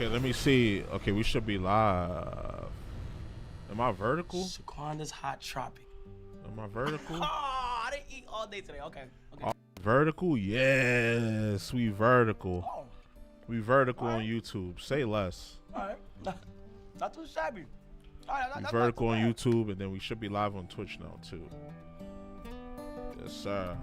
Okay, let me see. Okay, we should be live. Am I vertical? Shaquanda's Hot Tropic. Am I vertical? Oh, I didn't eat all day today. Okay. Vertical? Yes, we vertical. Oh, We vertical All on right. YouTube. Say less. all right. Not too shabby. All right, We that's vertical not on too bad. YouTube, and then we should be live on Twitch now too. Yes, sir.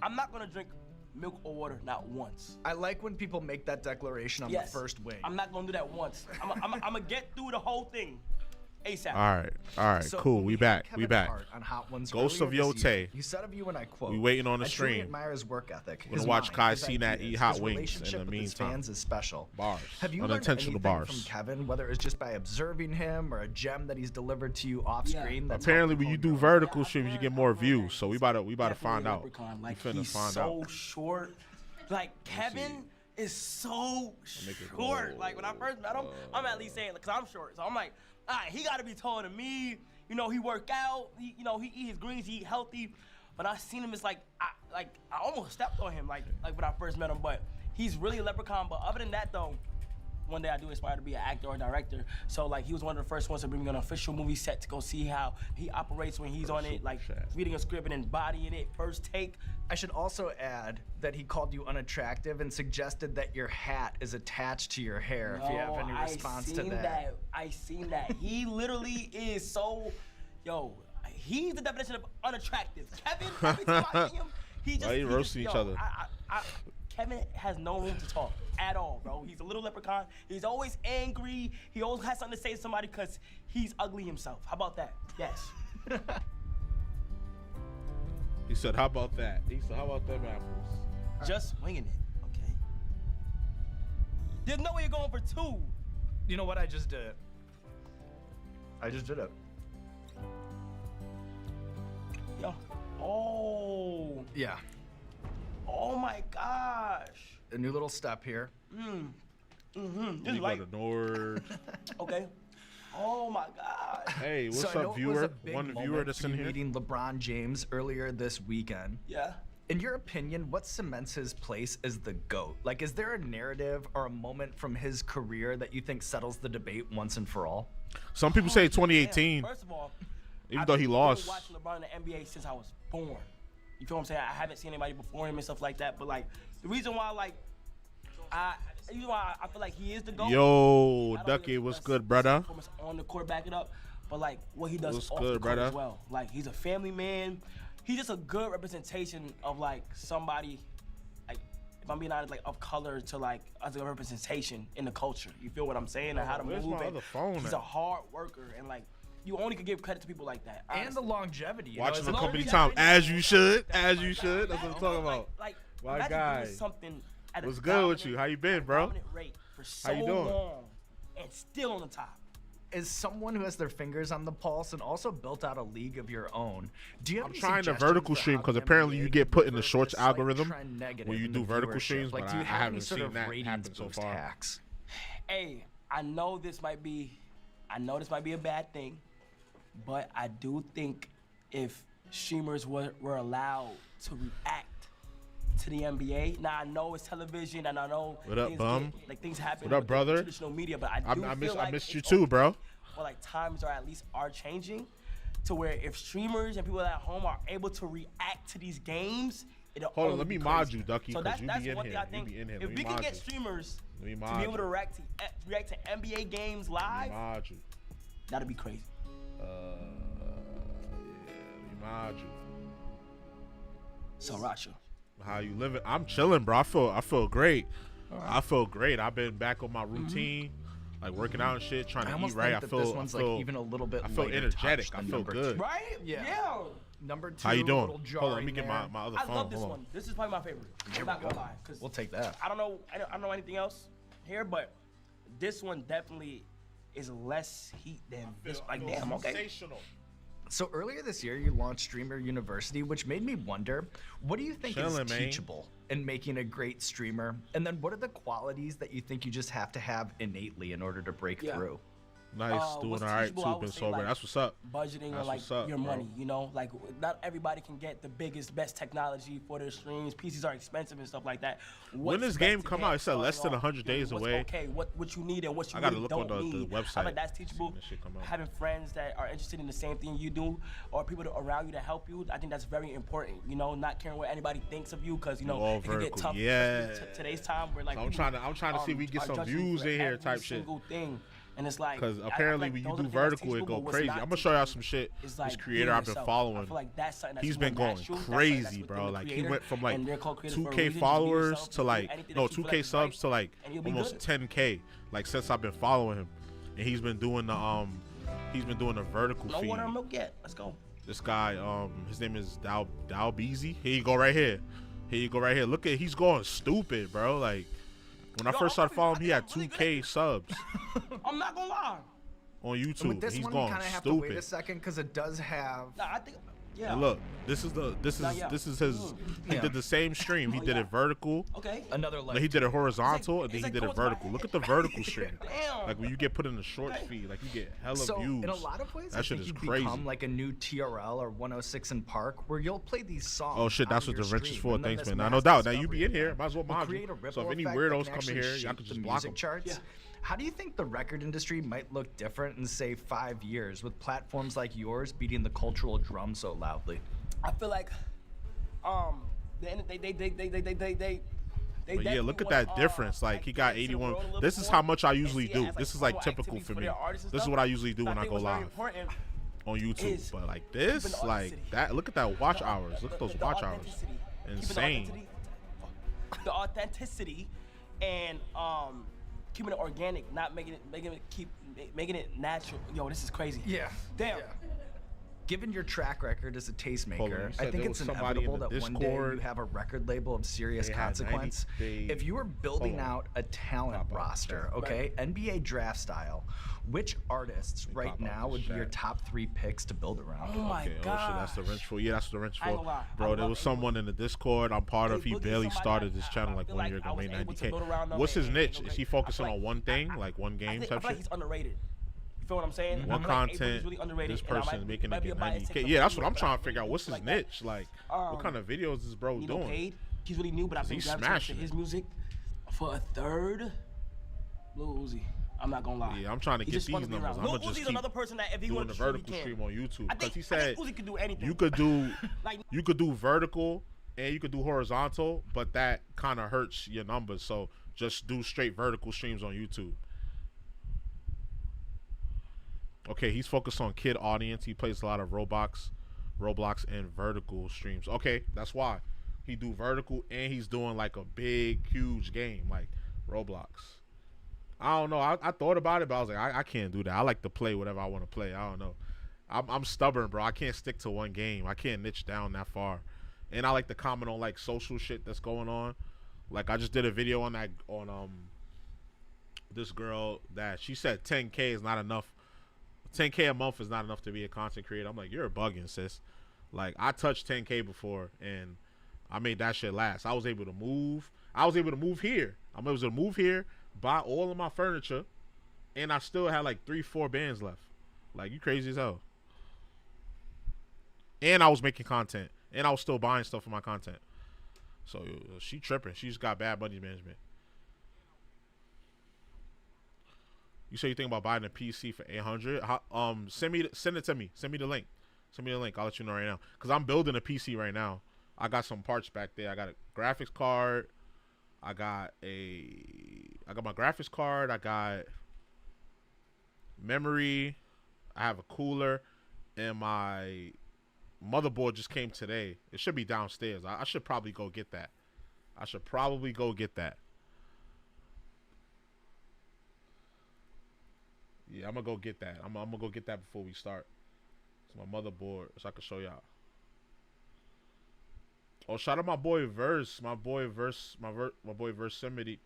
I'm not gonna drink milk or water not once. I like when people make that declaration on Yes. the first wing. I'm not gonna do that once. I'm gonna get through the whole thing ASAP. All right, So cool. when We had back. Kevin We back. Hart on Hot Ones Ghost of earlier this year, Yōtei. You said of you, and I quote, We waiting on the I truly stream. admire his work ethic. We're gonna his watch mind, Kai his Cenat ideas, eat hot his wings relationship in the with his meantime. fans is special. Bars. Have you learned Unintentional anything bars. from Kevin, whether it's just by observing him or a gem that he's delivered to you off Yeah. screen? That's Apparently, helped when you hone do your own- vertical Yeah, streams, you I've get learned- more I've learned views. that So we about to Definitely find out. Leprechaun. We Like, finna he's find so out. short. Like Kevin is so make it short. go. Like when I first met him, I'm at least saying because I'm short. So I'm like, all right, he got to be taller than me. You know, he work out. He eat his greens. He eat healthy. When I seen him, it's like I almost stepped on him. Like when I first met him. But he's really a leprechaun. But other than that, though. One day I do aspire to be an actor or director. So like he was one of the first ones to bring me on an official movie set to go see how he operates when he's on it, like reading a script and embodying it, first take. I should also add that he called you unattractive and suggested that your hat is attached to your hair. If you have any response to that. I seen that. He literally is so, he's the definition of unattractive. Kevin, every time I see him, he just. Why you he just- roasting each other? Kevin has no room to talk at all, bro. He's a little leprechaun. He's always angry. He always has something to say to somebody because he's ugly himself. How about that? Yes. He said, "How about that?" He said, "How about them apples?" Just winging it, okay? There's no way you're going for two. You know what? I just did it. I just did it. Yo. Oh. Yeah. Oh my gosh. A new little step here. This You is go like, to Nord. okay. Oh my god. Hey, what's So I know up, it was viewer? a big One viewer moment that's for in you here. meeting LeBron James earlier this weekend. Yeah. In your opinion, what cements his place as the GOAT? Like, is there a narrative or a moment from his career that you think settles the debate once and for all? Some people say 2018, First of all, even though he lost. I've been watching LeBron in the NBA since I was born. You feel what I'm saying? I haven't seen anybody before him and stuff like that. But like, the reason why, I feel like he is the GOAT. Yo, not only Ducky, does what's he good, does brother? performance on the court, back it up, but like what he does What's off good, the court brother? as well. Like he's a family man. He's just a good representation of like somebody, like if I'm being honest, like of color to like as a representation in the culture. You feel what I'm saying? And how to Where's move. my and other phone he's at? a hard worker, and like you only could give credit to people like that. And the honestly. longevity. You Watching know, the as a- company longevity- time, as you should, as you should. That's what I'm talking Like, about. like My imagine guy. doing something at a What's good with dominant- you? How you been, at a bro? dominant rate for so you doing? long and still on the top. As someone who has their fingers on the pulse and also built out a league of your own, do you have I'm any trying to suggestions vertical for stream how because the apparently NBA you get could put in the revert shorts this slight algorithm trend negative when you in do the vertical viewership? streams, Like, but do you I have any haven't sort seen of that ratings happen so boost far. hacks? Hey, I know this might be a bad thing, but I do think if streamers were allowed to react to the NBA, now I know it's television and I know What up, things bum? things happen What up, with brother? traditional media, but I I missed you it's too, okay. bro. Well, like times are at least changing to where if streamers and people at home are able to react to these games, it'll Hold on, only let be me mod crazy. you, Ducky, So 'cause that's you that's be in one here. thing I You think. be in here. If Let me we can mod get you. streamers Let me to mod be able you. to react to NBA games live, Mod you. that'd be crazy. Yeah, let me mod you. So Rasha. How you living? I'm chilling, bro. I feel great. I feel great. I've been back on my routine, like working out and shit, trying I to almost eat right. think that this one's like even a little bit I feel lighter energetic. touch I than feel number good. two. Right? Yeah. Number two. How you a doing? little Hold on, let me jarring get my, there. my other I phone. love this Hold on. one. This is probably my favorite. I'm not gonna lie, because We'll take that. I don't know anything else here, but this one definitely is less heat than this. Like damn, okay. Sensational. So earlier this year, you launched Streamer University, which made me wonder, what do you think Chillin', is man. teachable in making a great streamer? And then what are the qualities that you think you just have to have innately in order to break through? Nice, doing what's all right teachable, too. I would Been say, sober. like, That's what's up. budgeting That's on like what's up, your bro. money, you know, like not everybody can get the best technology for their streams. PCs are expensive and stuff like that. When this What's game best to come get out, it said less than starting off, 100 days what's away. Okay, what you need and what you I gotta really look don't on the need. website, I like that's teachable. see when that shit come out. Having friends that are interested in the same thing you do, or people around you to help you, I think that's very important. You know, not caring what anybody thinks of you, because you know all it can get vertical. tough. Yeah. especially today's time where like So I'm trying to see if we get are some judging you views for in here every type shit. single thing. And it's like, Because I feel apparently like when you those do are the things that's vertical, it teachable, go but what's crazy. not I'm gonna show y'all teachable some shit. is, This like, creator being I've been yourself. I following. feel like that's something that's He's more been going natural. That's crazy, within bro. the Like he creator, went from like and they're co-creators for a 2K reason. Just be followers yourself, to do like anything no that you feel 2K like is subs right, to like and you'll be almost good. 10K. Like since I've been following him, and he's been doing the vertical No feed. water or milk yet. Let's go. This guy, his name is Dow Beezy. Here you go right here. Here you go right here. Look at, he's going stupid, bro. Like when I Yo, first started I following him, he had think I'm really 2K subs I'm not gonna lie. on And YouTube. with this He's one, you going kind of have to wait a stupid. second because it does have. Nah, I think. Yeah. And look, this is yeah. his. He Yeah. did the same stream. He Oh, did yeah. it vertical. Okay. Another Then leg. he did it horizontal, and it's then he like did it going to my vertical. Look head. at the vertical stream. Damn. Like when you get put in the short feed, like you get hella So views. in a lot of ways, that I shit think is you crazy. become like a new TRL or 106 in Park, where you'll play these songs. Oh shit, out that's of what the your wrench is stream, for. and then Thanks, this man. Nah, no mass doubt. Now you discovery be in here. event Might as well will mod create a you. ripple So if any effect that weirdos can come in actually here, y'all shape could the just block music them. charts. Yeah. How do you think the record industry might look different in say 5 years with platforms like yours beating the cultural drum so loudly? I feel like, they But yeah, look at that difference. Like he got 81. This is how much I usually do. This is like typical for me. This is what I usually do when I go live on YouTube. But like this, like that. Look at that watch hours. Look at those watch hours. Insane. The authenticity and keeping it organic, not making it natural. Yo, this is crazy. Yeah. Damn. Yeah. Given your track record as a Hold on, tastemaker, you I said think there it's was somebody in inevitable the that one day Discord. you have a record label of serious They had consequence. 90 If you were building Hold on. out a talent Pop up roster, chat. okay, NBA draft style, which artists right pop up now this would be your chat. top 3 picks to build around? Oh my Okay, oh shit, that's the gosh. wrench for. Yeah, that's the wrench I ain't for. gonna lie. I Bro, there love was Abel. someone in the Discord I'm part of. He Boogie, barely somebody started like- this I channel like feel 1 like year I ago, was made able to build 90K. around them What's his and niche? go Is he great. I focusing feel on like- one thing, like one game I type feel like shit? he's underrated. You feel what I'm saying? One I feel like Abel's content, really underrated, this and I person might- making might it be a get bias 90K. take Yeah, that's from what I'm you, trying but to figure out. I What's his like that. niche? Like, what kind of videos is bro Nino doing? Cade, he's really new, but I've been He's gravitating to smashing his it. music for a third. Lil Uzi. I'm not gonna lie. Yeah, I'm trying to He get just wanna these be numbers. around. I'm Lil gonna just Uzi's keep another person that if he doing wanted the to shoot, he vertical can. stream on YouTube I because think he said Uzi could do anything. you could do Like- you could do vertical and you could do horizontal, but that kind of hurts your numbers. So just do straight vertical streams on YouTube. Okay, he's focused on kid audience. He plays a lot of Roblox and vertical streams. Okay, that's why he do vertical and he's doing like a big, huge game like Roblox. I don't know. I thought about it, but I was like, I can't do that. I like to play whatever I want to play. I don't know. I'm stubborn, bro. I can't stick to one game. I can't niche down that far. And I like to comment on like social shit that's going on. Like I just did a video on that on this girl that she said 10K is not enough. 10K a month is not enough to be a content creator. I'm like, you're bugging, sis. Like I touched 10K before and I made that shit last. I was able to move. I was able to move here. I'm able to move here, buy all of my furniture, and I still had like 3-4 bands left. Like you crazy as hell. And I was making content, and I was still buying stuff for my content. So she tripping. She just got bad money management. You say you think about buying a PC for 800? Send it to me. Send me the link. Send me the link. I'll let you know right now. Cause I'm building a PC right now. I got some parts back there. I got a graphics card. I got my graphics card. I got memory. I have a cooler, and my motherboard just came today. It should be downstairs. I should probably go get that. Yeah, I'm gonna go get that. I'm gonna go get that before we start. It's my motherboard, so I can show y'all. Oh, shout out my boy Verse, my boy Verse Symphony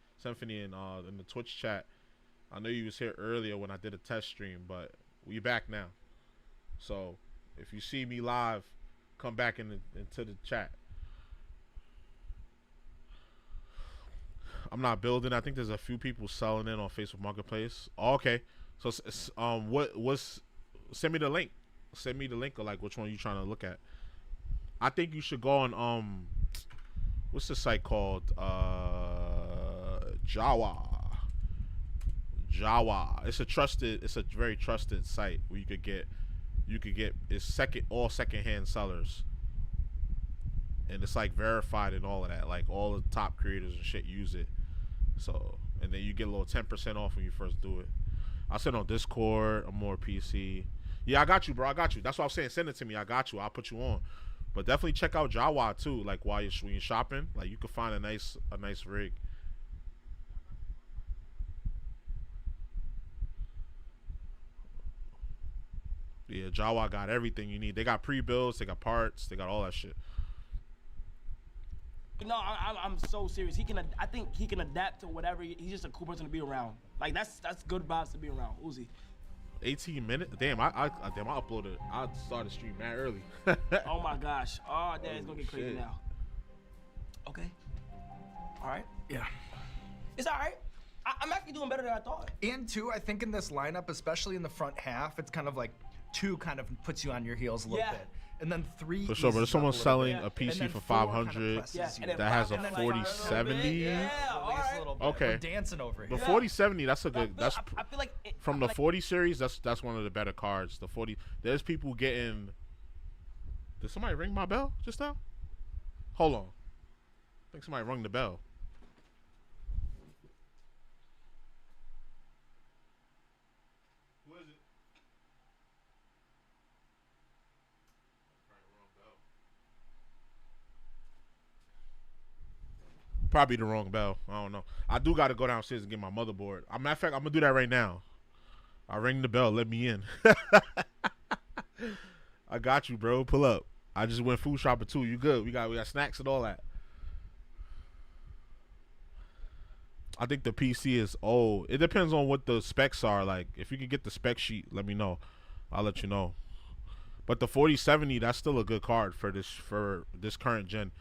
in the Twitch chat. I know you was here earlier when I did a test stream, but we back now. So if you see me live, come back into the chat. I'm not building. I think there's a few people selling it on Facebook Marketplace. Oh, okay. So what's send me the link. Send me the link of like which one you trying to look at. I think you should go on what's the site called? Jawa. It's a very trusted site where you could get it's all secondhand sellers. And it's like verified and all of that. Like all the top creators and shit use it. So and then you get a little 10% off when you first do it. I said on Discord, I'm more PC. Yeah, I got you, bro. I got you. That's what I'm saying. Send it to me. I got you. I'll put you on. But definitely check out Jawa too. Like when you're shopping, like you can find a nice rig. Yeah, Jawa got everything you need. They got pre-builds, they got parts, they got all that shit. No, I'm so serious. I think he can adapt to whatever. He's just a cool person to be around. Like that's good vibes to be around. Uzi. 18 minutes? Damn, I uploaded. I started stream mad early. Oh my gosh. Oh, damn, it's gonna get crazy shit. now. Okay. All right. Yeah. It's all right. I'm actually doing better than I thought. And two, I think in this lineup, especially in the front half, it's kind of like 2 kind of puts you on your heels a little bit. And then 3 For sure, but if someone's selling a PC then for 4 kind of 500 presses you. that has a And then 4070. Yeah, all Release a right. little bit. Okay. We're dancing over here. The 4070, that's a good. I feel like From the 40 series, that's one of the better cards. The 40, there's people getting. Did somebody ring my bell just now? Hold on. I think somebody rung the bell. Who is it? Probably the wrong bell. I don't know. I do got to go downstairs and get my motherboard. Matter of fact, I'm gonna do that right now. I ring the bell. Let me in. I got you, bro. Pull up. I just went food shopping too. You good? We got snacks and all that. I think the PC is old. It depends on what the specs are. Like, if you can get the spec sheet, let me know. I'll let you know. But the 4070, that's still a good card for this current gen.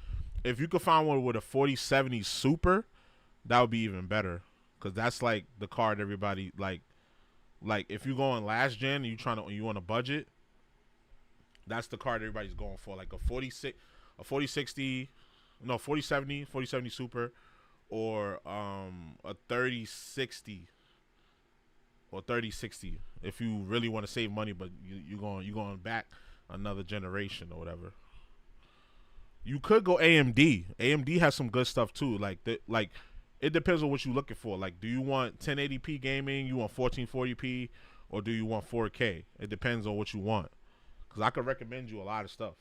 If you could find one with a 4070 Super, that would be even better. Cause that's like the card everybody like if you go on last gen and you on a budget, that's the card everybody's going for. Like a 4070 Super, or a 3060 or 3060 if you really want to save money, but you going back another generation or whatever. You could go AMD. AMD has some good stuff too. Like it depends on what you're looking for. Like, do you want 1080p gaming? You want 1440p, or do you want 4K? It depends on what you want. Cause I could recommend you a lot of stuff.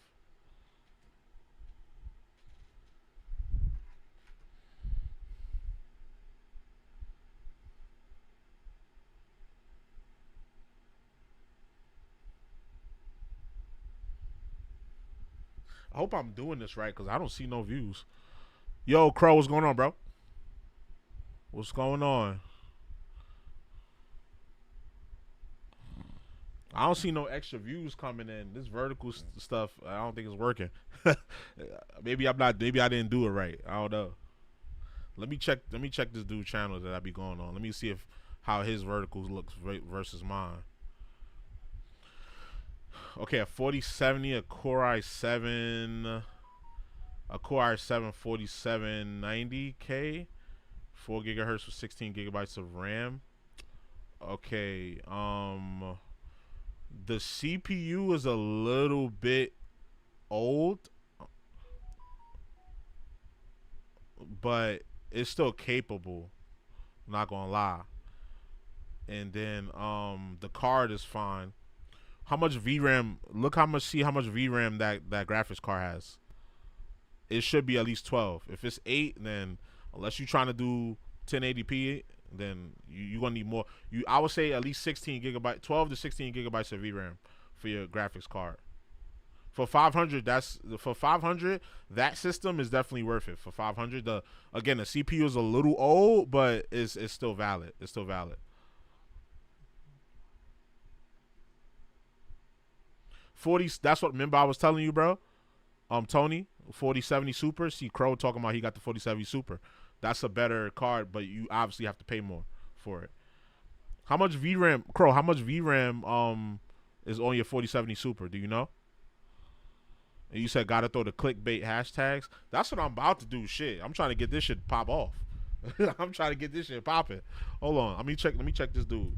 I hope I'm doing this right because I don't see no views. Yo, Crow, what's going on, bro? What's going on? I don't see no extra views coming in. This vertical stuff, I don't think it's working. Maybe I didn't do it right. I don't know. Let me check this dude's channel that I be going on. Let me see how his verticals looks versus mine. Okay, a 4070, a Core i7 4790K, 4 gigahertz with 16 gigabytes of RAM. Okay, the CPU is a little bit old, but it's still capable. Not gonna lie. And then the card is fine. How much VRAM? Look how much VRAM that graphics card has. It should be at least 12. If it's 8, then unless you're trying to do 1080p, then you're gonna need more. I would say at least 16 gigabytes, 12 to 16 gigabytes of VRAM for your graphics card. For 500, that system is definitely worth it. For 500, the CPU is a little old, but it's still valid. It's still valid. 40. That's what. Remember I was telling you, bro. Tony, 4070 Super. See Crow talking about he got the 4070 Super. That's a better card, but you obviously have to pay more for it. How much VRAM, Crow? How much VRAM is on your 4070 Super? Do you know? And you said gotta throw the clickbait hashtags. That's what I'm about to do. Shit, I'm trying to get this shit pop off. I'm trying to get this shit popping. Hold on, let me check this dude.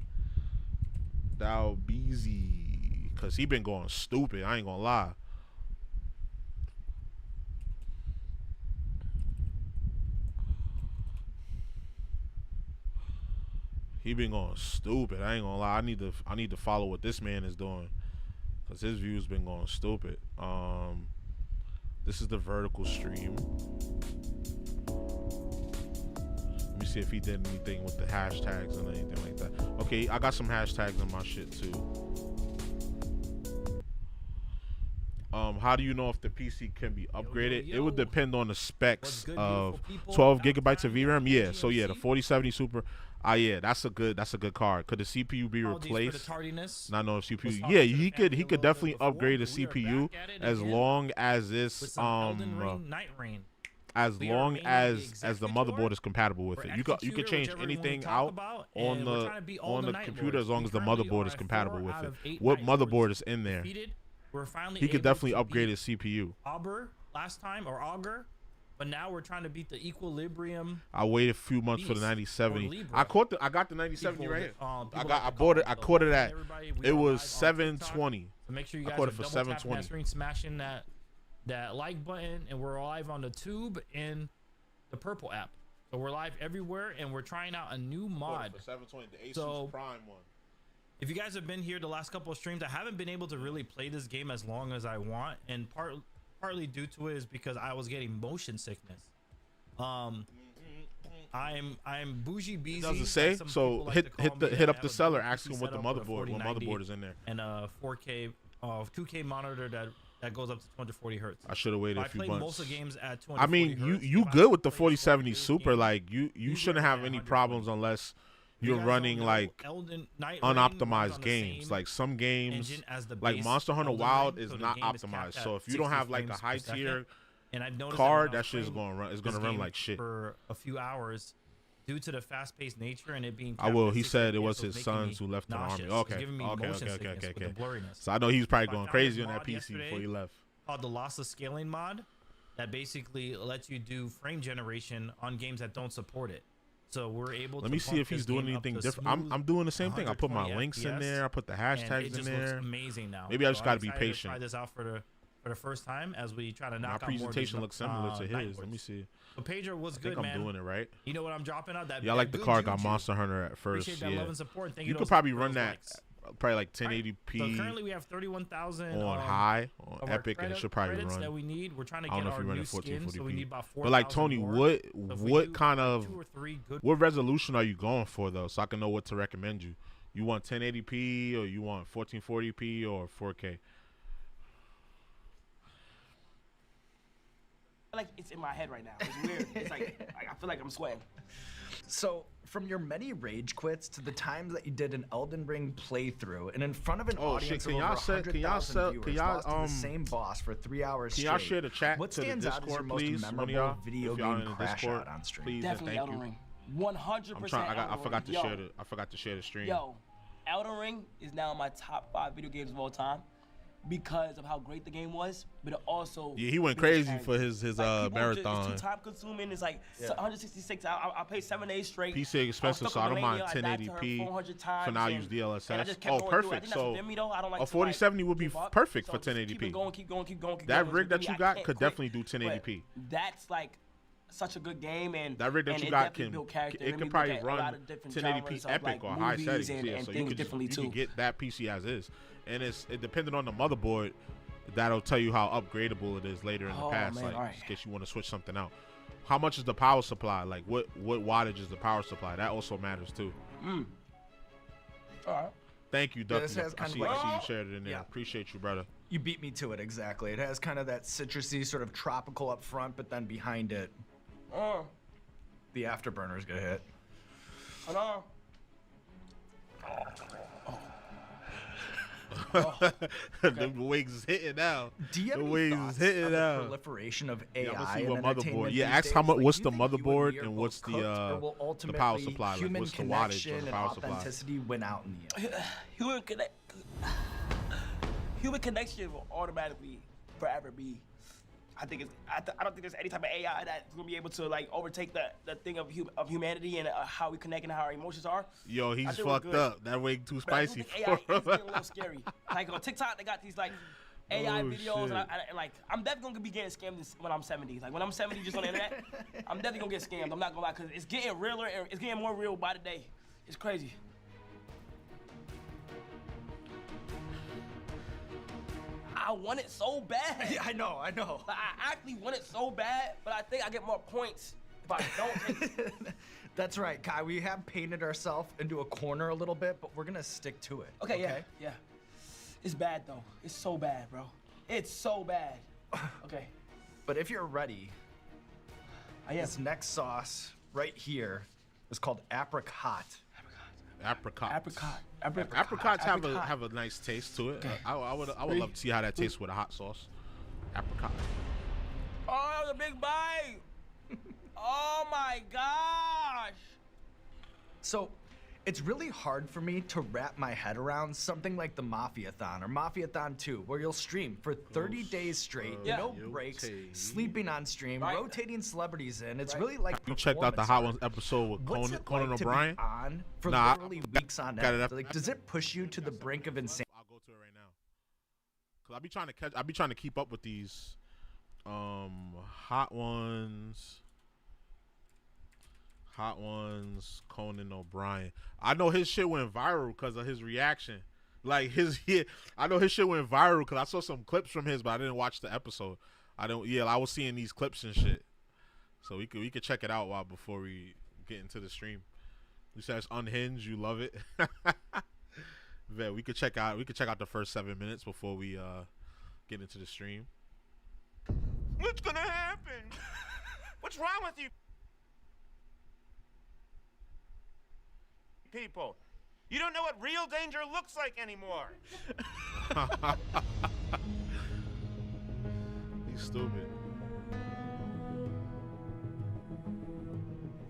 Dow Beezy, cause he been going stupid. I ain't gonna lie. He been going stupid. I ain't gonna lie. I need to follow what this man is doing, cause his views been going stupid. This is the vertical stream. Let me see if he did anything with the hashtags and anything like that. Okay, I got some hashtags in my shit too. How do you know if the PC can be upgraded? It would depend on the specs of 12 gigabytes of VRAM. Yeah, so yeah, the 4070 Super. Yeah, that's a good card. Could the CPU be replaced? Not know if CPU. Yeah, he could definitely upgrade the CPU as long as it's as long as the motherboard is compatible with it. You could change anything out on the computer as long as the motherboard is compatible with it. What motherboard is in there? He could definitely upgrade his CPU. Augur last time, or Augur, but now we're trying to beat the Equilibrium. I waited a few months for the 9070. I got the 9070 right here. I bought it. I caught it at. It was 720. So make sure you I guys caught are it for double 720. tapping that screen, smashing that like button, and we're live on the Tube and the Purple app. So we're live everywhere, and we're trying out a new mod. For 720, the Asus So, Prime one. if you guys have been here the last couple of streams, I haven't been able to really play this game as long as I want, and partly due to it is because I was getting motion sickness. I'm bougie beezy. Does it say? So hit up the seller, ask him what the motherboard, what motherboard is in there. And a 4K, 2K monitor that goes up to 240 hertz. I should have waited a few I play months. most of the games at 240 I mean, hertz. you If I good with the play 4070 this Super? game, Like you shouldn't have any problems unless you're running like unoptimized games. Like some games, like Monster Hunter Wild is not optimized. So if you don't have like a high tier card, that shit is gonna run. It's gonna run like shit for a few hours due to the fast-paced nature and it being. I will. He said it was his sons who left the army. Okay. So I know he was probably going crazy on that PC before he left. Called the lossless scaling mod, that basically lets you do frame generation on games that don't support it. So we're able to. Let me see if he's doing anything different. I'm doing the same thing. I put my links in there. I put the hashtags in there. Looks amazing now. Maybe I just got to be patient. Try this out for the first time as we try to knock out my presentation looks similar to his. Let me see. So Pedro was good, man. I think I'm doing it right. You know what I'm dropping out? That yeah, I like the card got Monster Hunter at first. Appreciate that love and support. Thank you could probably run that probably like 1080p. So currently we have 31,000 on high on Epic, and it should probably run. That we need. We're trying to I don't get know if our you're running new skin, so we need about 4,000. But like Tony, more. what kind of what resolution are you going for though, so I can know what to recommend you? You want 1080p or you want 1440p or 4K? Like it's in my head right now. It's weird. It's like I feel like I'm sweating. So, from your many rage quits to the times that you did an Elden Ring playthrough and in front of an audience of over 100,000 viewers, lost to the same boss for 3 hours straight. Can y'all share the chat what to the stands out as your Discord, most please? memorable video game crash out on stream? Please, Definitely thank Elden you. Ring. 100%. I forgot to share the. I forgot to share the stream. Yo, Elden Ring is now my top 5 video games of all time because of how great the game was, but it also he went crazy for his like, marathon. It's too time consuming. It's like 166. I played 7 days straight. PC expensive, so I don't mind 1080p for now. Use DLSS. Oh, perfect. So a 4070 would be perfect for 1080p. Keep going. That rig that you got could definitely do 1080p. That's like such a good game, and that rig that you got can probably run 1080p epic or high settings. Yeah, so you can get that PC as is. And it depending on the motherboard, that'll tell you how upgradable it is later in the past. Man, like in case you want to switch something out. How much is the power supply? Like what wattage is the power supply? That also matters too. All right. Thank you, Ducky. I see you shared it in there. Appreciate you, brother. You beat me to it exactly. It has kind of that citrusy sort of tropical up front, but then behind it, the afterburner's gonna hit. The wings is hitting now. Do you have the any wings thoughts is hitting on now. the proliferation of AI Yeah, I'm gonna see in what entertainment motherboard. these Yeah, ask days? how much. Like, What's do the you think you and me motherboard are and both what's cooked, or will the ultimately power supply? Like, human what's the wattage connection on the and power supply? authenticity win out in the end? Human connection will automatically forever be. I don't think there's any type of AI that's gonna be able to like overtake the thing of humanity and how we connect and how our emotions are. Yo, he's think we're fucked good. up. That wing too But I do spicy think for AI him. is getting a little scary. Like on TikTok, they got these like AI videos, shit. and like I'm definitely gonna be getting scammed when I'm 70. Like when I'm 70, just on the internet, I'm definitely gonna get scammed. I'm not gonna lie, cause it's getting realer and it's getting more real by the day. It's crazy. I want it so bad. Yeah, I know. Like, I actually want it so bad, but I think I get more points if I don't take it. That's right, Kai. We have painted ourselves into a corner a little bit, but we're gonna stick to it. Okay, yeah. It's bad though. It's so bad, bro. It's so bad. Okay. But if you're ready, I am. this next sauce right here is called apricot. Apricots have a nice taste to it. I would love to see how that tastes with a hot sauce. Apricot. Oh, that was a big bite. Oh my gosh. So it's really hard for me to wrap my head around something like the Mafiathon or Mafiathon 2, where you'll stream for 30 days straight, no breaks, Yotei. sleeping on stream, Right. rotating celebrities in. It's really like You checked out the Hot Ones episode with What's it Conan like O'Brien? to be on for Nah, literally weeks on got it end? up. Like, does it push you to the brink of insanity? I'll go to it right now. Cause I be trying to keep up with these Hot Ones, Conan O'Brien. I know his shit went viral because of his reaction. Like I know his shit went viral because I saw some clips from his, but I didn't watch the episode. I was seeing these clips and shit. So we could check it out before we get into the stream. You said it's unhinged. You love it. Yeah, we could check out the first 7 minutes before we get into the stream. What's gonna happen? What's wrong with you people? You don't know what real danger looks like anymore. He's stupid.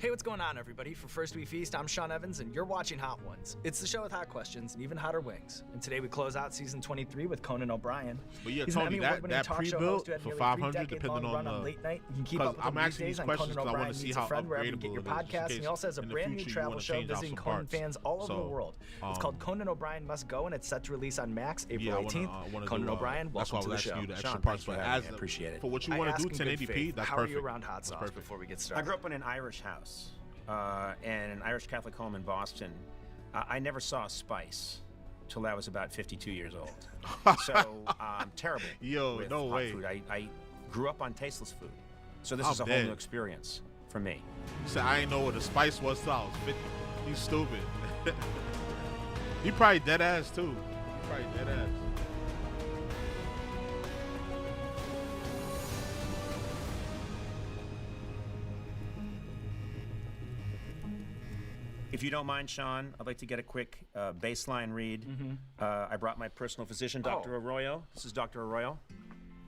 Hey, what's going on, everybody? For First We Feast, I'm Sean Evans, and you're watching Hot Ones. It's the show with hot questions and even hotter wings. And today we close out season 23 with Conan O'Brien. But yeah, He's an Tony, Emmy award-winning that talk show pre-built host who had for nearly 500, 3-decade-long depending run on the. late night. You can keep up with I'm him these asking days these on questions Conan because I want O'Brien to see Meets a how Friend, wherever you get upgradable your it is. just in podcasts. And case he also has a in the brand new future you travel wanna show change out visiting some Conan parts. fans all over the world. It's called Conan O'Brien Must Go, and it's set to release on Max April 18th. Conan O'Brien, That's welcome why to the we're asking show. you the extra Sean, parts, thanks but for having me. as I appreciate it. for what you I want to ask do, in good 1080p. faith, That's how perfect. are you around hot That's sauce perfect. before we get I started? grew up in an Irish house and an Irish Catholic home in Boston. I never saw spice till I was about 52 years old. So I'm terrible. Yo, with no hot way. Food. I grew up on tasteless food. So this I'm is a whole dead. new experience for me. He said, I ain't know what the spice was till I was 50. He's stupid. He probably dead ass too. He probably dead ass. If you don't mind, Sean, I'd like to get a quick baseline read. I brought my personal physician, Dr. Arroyo. This is Dr. Arroyo.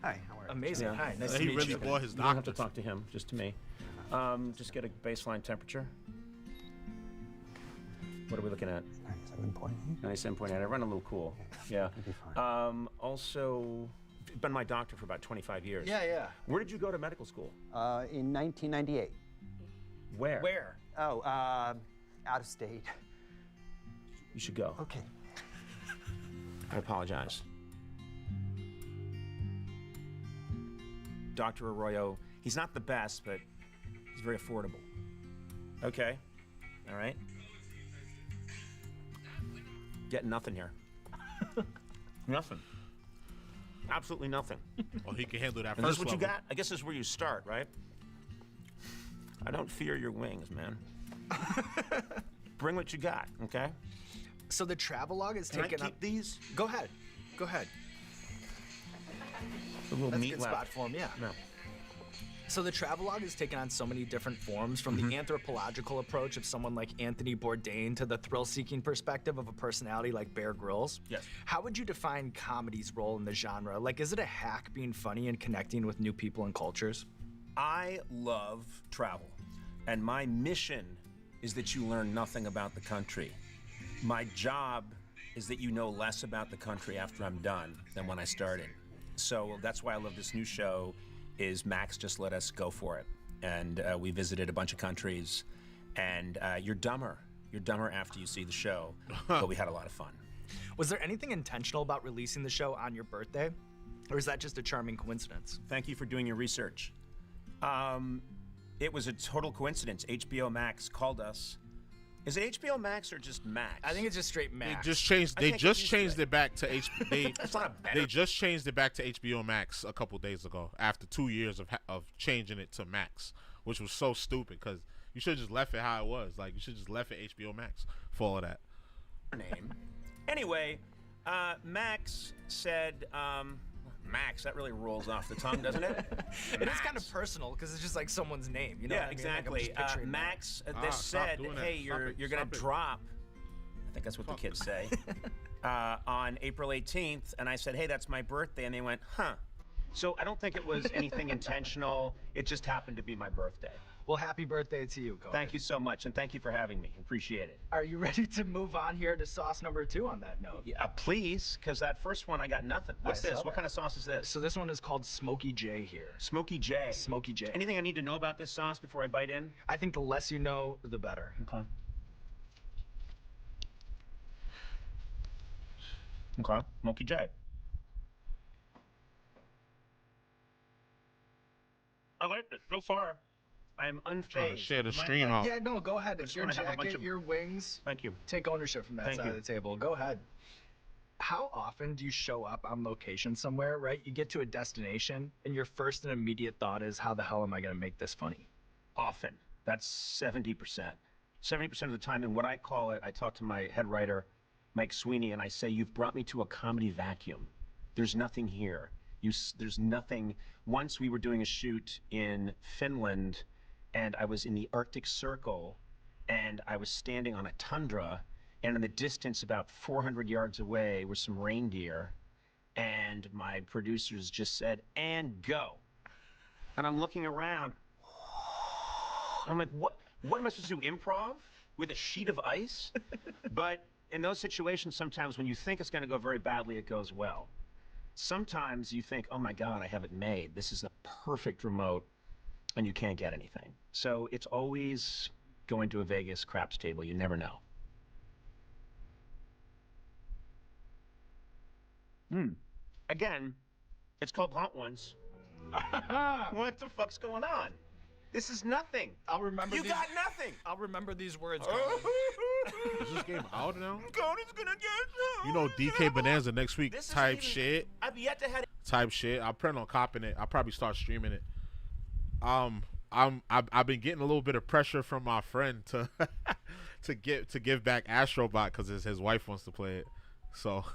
Hi, how are you? Amazing. Yeah. Hi, nice to He meet really you. bought his You don't have to doctor. talk to him, just to me. Just get a baseline temperature. What are we looking at? 97.8. 97.8. I run a little cool. Yeah. You'll be fine. Also, been my doctor for about 25 years. Yeah. Where did you go to medical school? In 1998. Where? Where? Oh, out of state. You should go. Okay. I apologize. Dr. Arroyo, he's not the best, but he's very affordable. Okay. All right. Get nothing here. Nothing. Absolutely nothing. Oh, he can handle that And this first is what you level. got? I guess this is where you start, right? I don't fear your wings, man. Bring what you got, okay? So the travelogue is Can I taken keep up. these? Go ahead. Go ahead. The little That's a meat good left. spot for him, yeah. No. So the travelogue has taken on so many different forms, from the anthropological approach of someone like Anthony Bourdain to the thrill-seeking perspective of a personality like Bear Grylls. Yes. How would you define comedy's role in the genre? Like, is it a hack being funny and connecting with new people and cultures? I love travel, and my mission is that you learn nothing about the country. My job is that you know less about the country after I'm done than when I started. So that's why I love this new show, is Max just let us go for it. And we visited a bunch of countries, and you're dumber. You're dumber after you see the show, but we had a lot of fun. Was there anything intentional about releasing the show on your birthday? Or is that just a charming coincidence? Thank you for doing your research. It was a total coincidence. HBO Max called us. Is it HBO Max or just Max? I think it's just straight Max. They just changed it back to That's not a better. They just changed it back to HBO Max a couple days ago after 2 years of changing it to Max, which was so stupid because you should have just left it how it was. Like, you should just left it HBO Max for all of that. Name. Anyway, Max said, Max, that really rolls off the tongue, doesn't it? It is kind of personal because it's just like someone's name. You know Yeah, what I mean? exactly. Like, I'm just picturing Max, Ah, this stop said, doing that. hey, Stop it. you're going Stop to it. drop, I think that's what the kids say, on April 18th. And I said, hey, that's my birthday. And they went, huh. So I don't think it was anything intentional. It just happened to be my birthday. Well, happy birthday to you, Cody. Thank you so much, and thank you for having me. Appreciate it. Are you ready to move on here to sauce number 2 on that note? Yeah, please, because that first one I got nothing. What's I this? saw What that. kind of sauce is this? So this one is called Smoky J here. Smoky J. Smoky J. Anything I need to know about this sauce before I bite in? I think the less you know, the better. Okay. Okay. Smoky J. I liked it so far. I am Trying to unfazed. share the stream out. Yeah, no, go ahead. It's just your wanna have a bunch jacket, of- your wings. Thank you. Take ownership from that Thank side you. of the table. Go ahead. How often do you show up on location somewhere, right? You get to a destination, and your first and immediate thought is, how the hell am I going to make this funny? Often. That's 70%. 70% of the time, and what I call it, I talk to my head writer, Mike Sweeney, and I say, you've brought me to a comedy vacuum. There's nothing here. There's nothing. Once we were doing a shoot in Finland, and I was in the Arctic Circle, and I was standing on a tundra, and in the distance about 400 yards away were some reindeer, and my producers just said, and go. And I'm looking around. I'm like, what am I supposed to do, improv with a sheet of ice? But in those situations, sometimes when you think it's going to go very badly, it goes well. Sometimes you think, oh my God, I have it made. This is the perfect remote, and you can't get anything. So it's always going to a Vegas craps table. You never know. Again, it's called Hot Ones. What the fuck's going on? This is nothing. I'll remember You these. got nothing. I'll remember these words. Is this game out now? Cody's gonna get You know, DK Bonanza next week This isn't type even- shit. I've yet to have. Type shit. I plan on copping it. I'll probably start streaming it. I've been getting a little bit of pressure from my friend to to give back Astrobot because his wife wants to play it. So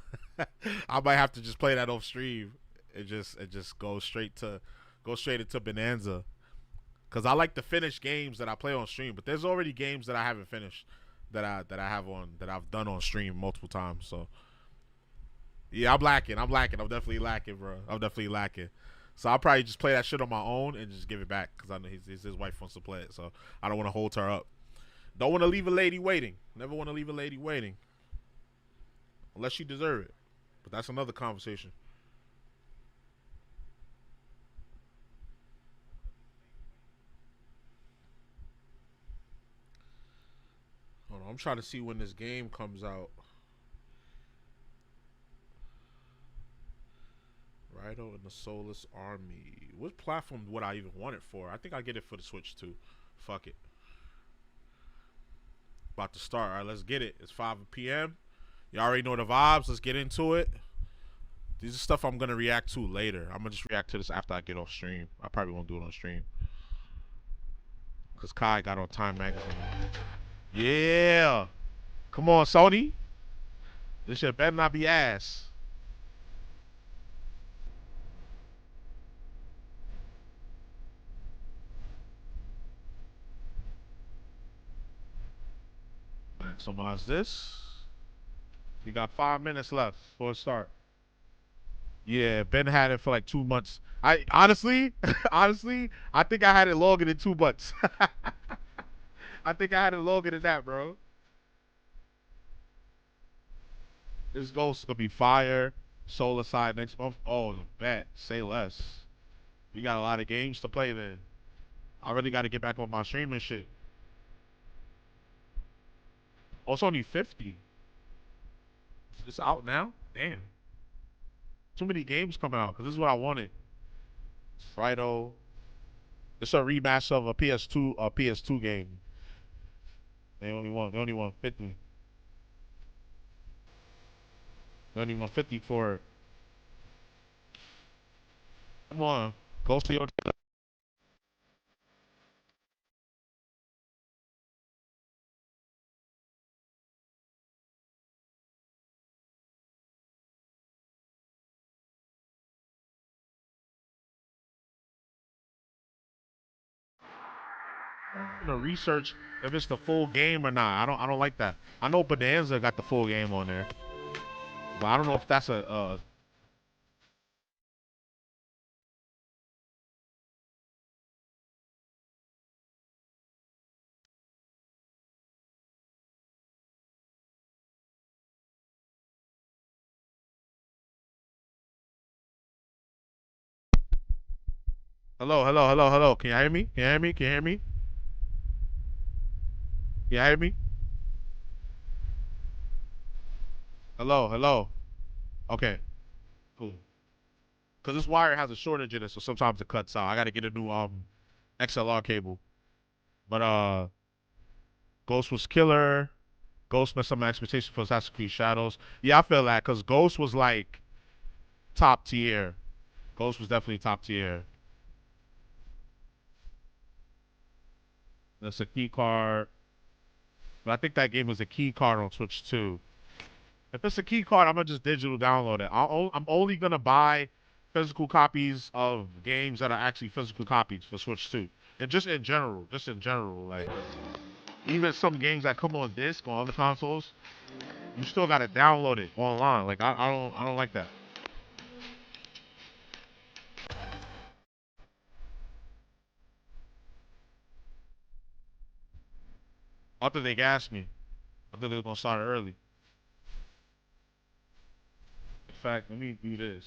I might have to just play that off stream. It just go straight into Bonanza. Cause I like to finish games that I play on stream, but there's already games that I haven't finished that I've done on stream multiple times. So yeah, I'm lacking. I'm definitely lacking, bro. I'm definitely lacking. So I'll probably just play that shit on my own and just give it back because I know his wife wants to play it. So I don't want to hold her up. Don't want to leave a lady waiting. Never want to leave a lady waiting. Unless she deserve it. But that's another conversation. Hold on, I'm trying to see when this game comes out. Rhino and the Soulless Army. What platform would I even want it for? I think I'll get it for the Switch too. Fuck it. About to start. Alright, let's get it. It's 5 p.m. You already know the vibes. Let's get into it. This is stuff I'm going to react to later. I'm going to just react to this after I get off stream. I probably won't do it on stream. Because Kai got on Time Magazine. Yeah. Come on, Sony. This shit better not be ass. Maximize this. You got 5 minutes left for a start. Yeah, Ben had it for like 2 months. I honestly, I think I had it longer than 2 months. I think I had it longer than that, bro. This Ghost gonna be fire. Solar side next month. Oh, bet. Say less. We got a lot of games to play then. I really got to get back on my streaming shit. Oh, it's only 50. It's out now? Damn. Too many games coming out, because this is what I wanted. Frido. It's a remaster of a PS2 game. They only want 50. They only want 50 for it. Come on. Ghost of Yōtei. I'm gonna research if it's the full game or not. I don't like that. I know Bonanza got the full game on there, but I don't know if that's a hello. Can you hear me? Can you hear me? Can you hear me? Can you hear me? Hello. Okay, cool. Cause this wire has a shortage in it, so sometimes it cuts out. I gotta get a new XLR cable. But Ghost was killer. Ghost messed up my expectations for Assassin's Creed Shadows. Yeah, I feel that, cause Ghost was like top tier. Ghost was definitely top tier. That's a key card. But I think that game was a key card on Switch too. If it's a key card, I'm gonna just digital download it. I'm only gonna buy physical copies of games that are actually physical copies for Switch 2. And just in general, like even some games that come on disc on other consoles, you still gotta download it online. Like I don't like that. I thought they gassed me. I thought they were gonna start early. In fact, let me do this.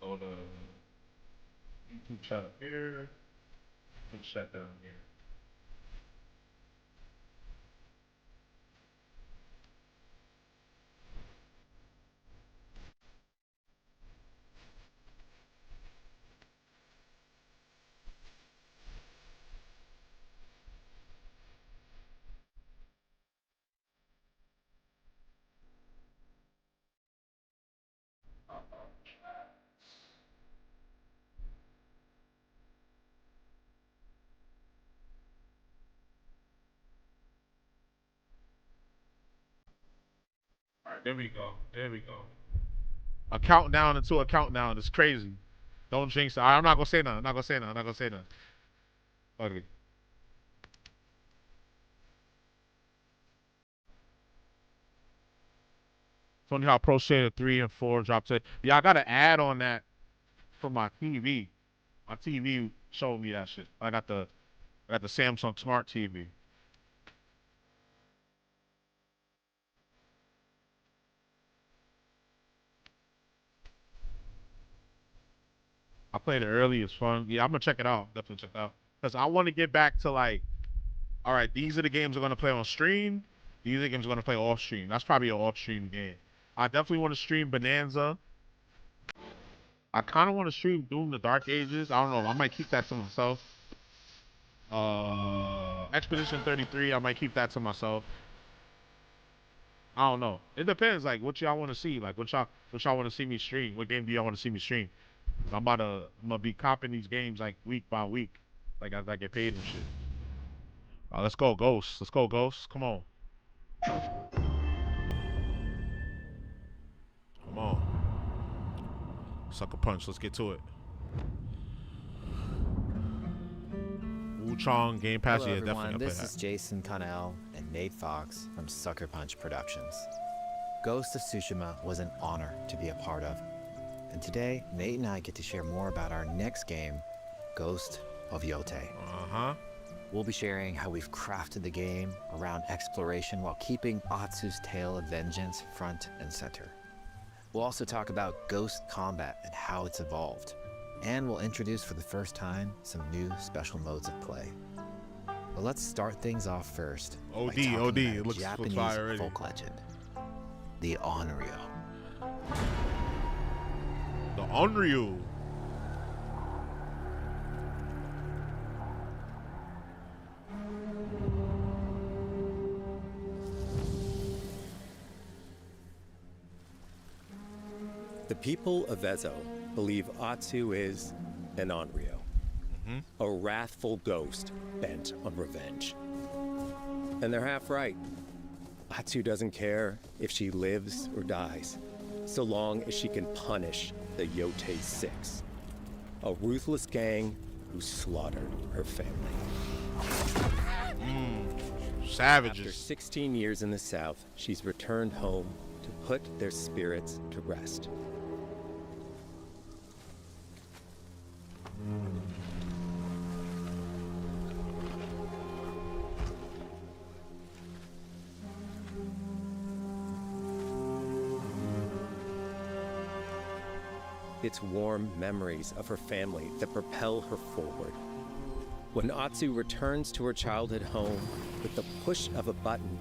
Go to YouTube chat up here. Put chat down here. Alright, there we go. There we go. A countdown into a countdown is crazy. Don't jinx it. I'm not gonna say nothing. I'm not gonna say nothing. I'm not gonna say nothing. Okay. Funny how Pro Skater 3 and 4 dropped today. Yeah, I got an ad on that for my TV. My TV showed me that shit. I got the Samsung Smart TV. I played it early. It's fun. Yeah, I'm gonna check it out. Definitely check it out. Cause I want to get back to like, all right, these are the games I'm gonna play on stream. These are the games I'm gonna play off stream. That's probably an off stream game. I definitely want to stream Bonanza. I kind of want to stream Doom the Dark Ages. I don't know. I might keep that to myself. Expedition 33. I might keep that to myself. I don't know. It depends. Like, what y'all want to see? Like, what y'all want to see me stream? What game do y'all want to see me stream? I'm gonna be copping these games like week by week, like as I get paid and shit. Let's go, Ghosts. Let's go, Ghosts. Come on. Come on. Sucker punch. Let's get to it. Wuchang Game Pass. Hello, Yeah, everyone. definitely. This is Jason Connell and Nate Fox from Sucker Punch Productions. Ghost of Tsushima was an honor to be a part of. And today, Nate and I get to share more about our next game, Ghost of Yōtei. We'll be sharing how we've crafted the game around exploration while keeping Atsu's tale of vengeance front and center. We'll also talk about ghost combat and how it's evolved. And we'll introduce for the first time some new special modes of play. But let's start things off first. OD. It looks Japanese fire already. folk legend, the Onryo. The Onryo. The people of Ezo believe Atsu is an Onryo, a wrathful ghost bent on revenge. And they're half right. Atsu doesn't care if she lives or dies, so long as she can punish the Yotei 6, a ruthless gang who slaughtered her family. Savages. After 16 years in the South, she's returned home to put their spirits to rest. It's warm memories of her family that propel her forward. When Atsu returns to her childhood home, with the push of a button,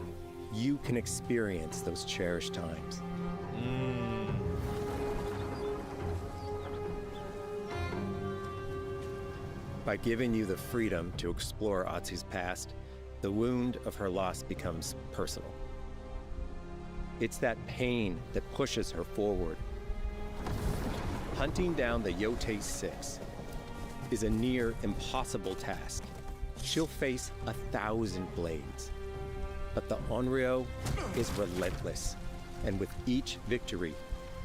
you can experience those cherished times. By giving you the freedom to explore Atsu's past, the wound of her loss becomes personal. It's that pain that pushes her forward. Hunting down the Yotei 6 is a near impossible task. She'll face 1,000 blades. But the Onryo is relentless, and with each victory,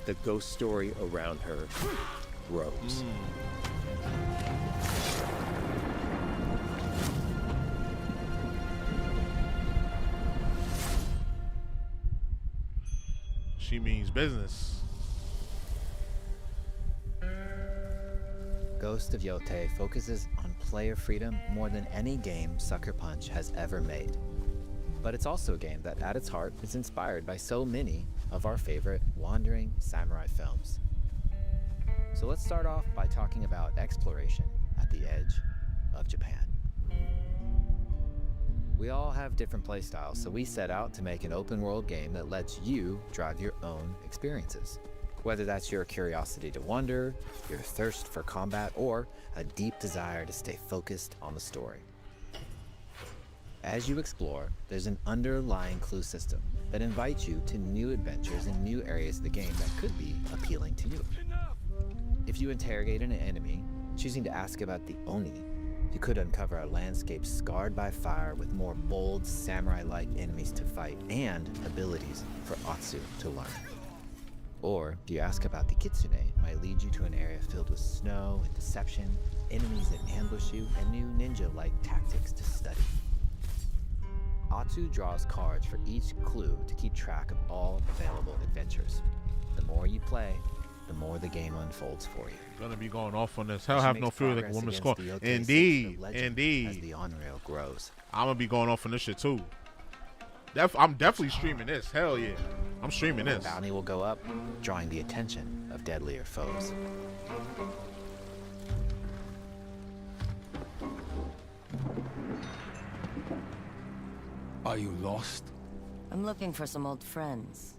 the ghost story around her grows. She means business. Ghost of Yōtei focuses on player freedom more than any game Sucker Punch has ever made. But it's also a game that, at its heart, is inspired by so many of our favorite wandering samurai films. So let's start off by talking about exploration at the edge of Japan. We all have different playstyles, so we set out to make an open-world game that lets you drive your own experiences. Whether that's your curiosity to wander, your thirst for combat, or a deep desire to stay focused on the story. As you explore, there's an underlying clue system that invites you to new adventures in new areas of the game that could be appealing to you. If you interrogate an enemy, choosing to ask about the Oni, you could uncover a landscape scarred by fire with more bold, samurai-like enemies to fight and abilities for Atsu to learn. Or, if you ask about the Kitsune, it might lead you to an area filled with snow and deception, enemies that ambush you, and new ninja-like tactics to study. Atsu draws cards for each clue to keep track of all available adventures. The more you play, the more the game unfolds for you. Gonna be going off on this. Hell, have no fear like a woman score. As Indeed. the Onryo grows. I'm gonna be going off on this shit too. I'm definitely streaming this. Hell yeah. I'm streaming this. Bounty will go up, drawing the attention of deadlier foes. Are you lost? I'm looking for some old friends.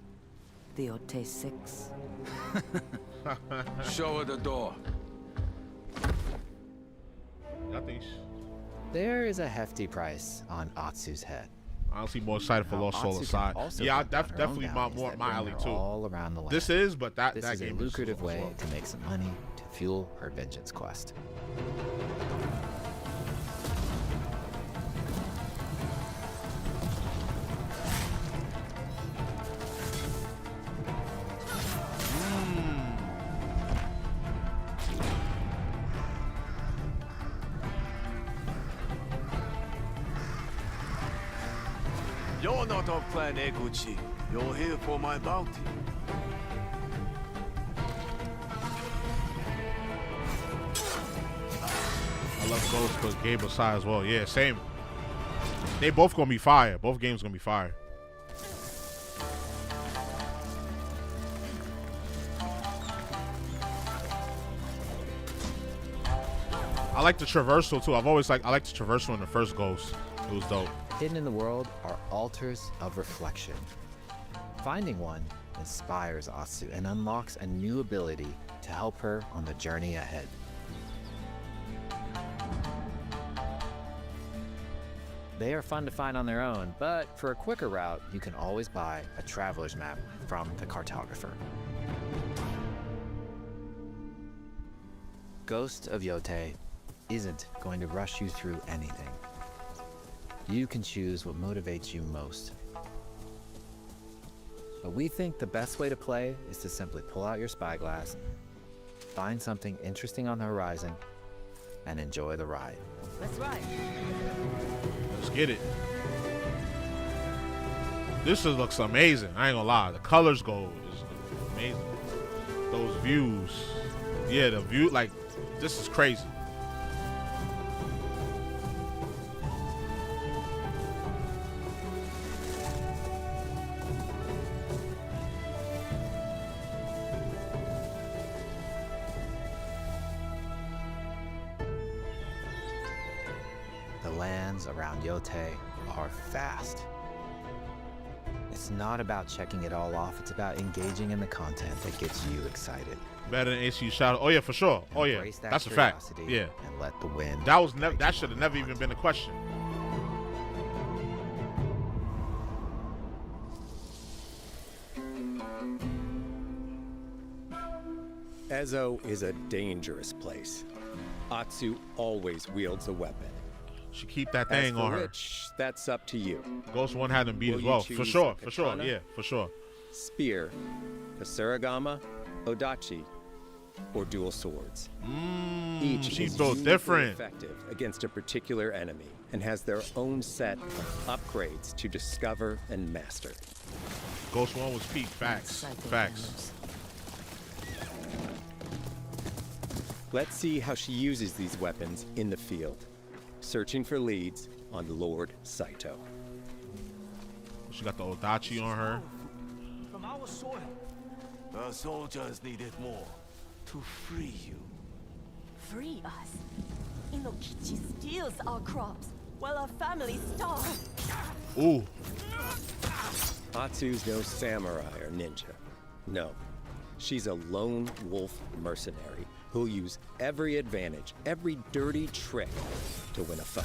The Yotei 6. Show her the door. I think There is a hefty price on Atsu's head. honestly more excited for Lost Soul Aside. Yeah, definitely my alley too. All around the land. This is, but that This that is a game lucrative is way to make some money to fuel her vengeance quest. You're not of Clan Eguchi. You're here for my bounty. I love Ghost, but Gabe aside as well. Yeah, same. They both gonna be fire. Both games gonna be fire. I like the traversal too. I like the traversal in the first Ghost. It was dope. Hidden in the world are altars of reflection. Finding one inspires Atsu and unlocks a new ability to help her on the journey ahead. They are fun to find on their own, but for a quicker route, you can always buy a traveler's map from the cartographer. Ghost of Yōtei isn't going to rush you through anything. You can choose what motivates you most. But we think the best way to play is to simply pull out your spyglass, find something interesting on the horizon, and enjoy the ride. Let's ride. Let's get it. This looks amazing. I ain't gonna lie. The colors go is amazing. Those views. Yeah, the view, like, this is crazy. The lands around Yotei are vast. It's not about checking it all off, it's about engaging in the content that gets you excited. Better than AC Shadow. Oh yeah, for sure. Oh yeah, that's a fact. Yeah, and let the wind. That should have never even been a question. Ezo is a dangerous place. Atsu always wields a weapon. Should keep that thing on her. That's up to you. Ghost 1 had him beat as well. For sure, for sure. Yeah, for sure. Spear, Kasuragama, Odachi, or dual swords. Each is built different, effective against a particular enemy and has their own set of upgrades to discover and master. Ghost 1 was peak. Facts. Facts. Let's see how she uses these weapons in the field. Searching for leads on Lord Saito. She got the Odachi on her. From our soil. The soldiers needed more to free you. Free us? Inokichi steals our crops while our families starve. Ooh. Atsu's no samurai or ninja. No. She's a lone wolf mercenary who'll use every advantage, every dirty trick to win a fight.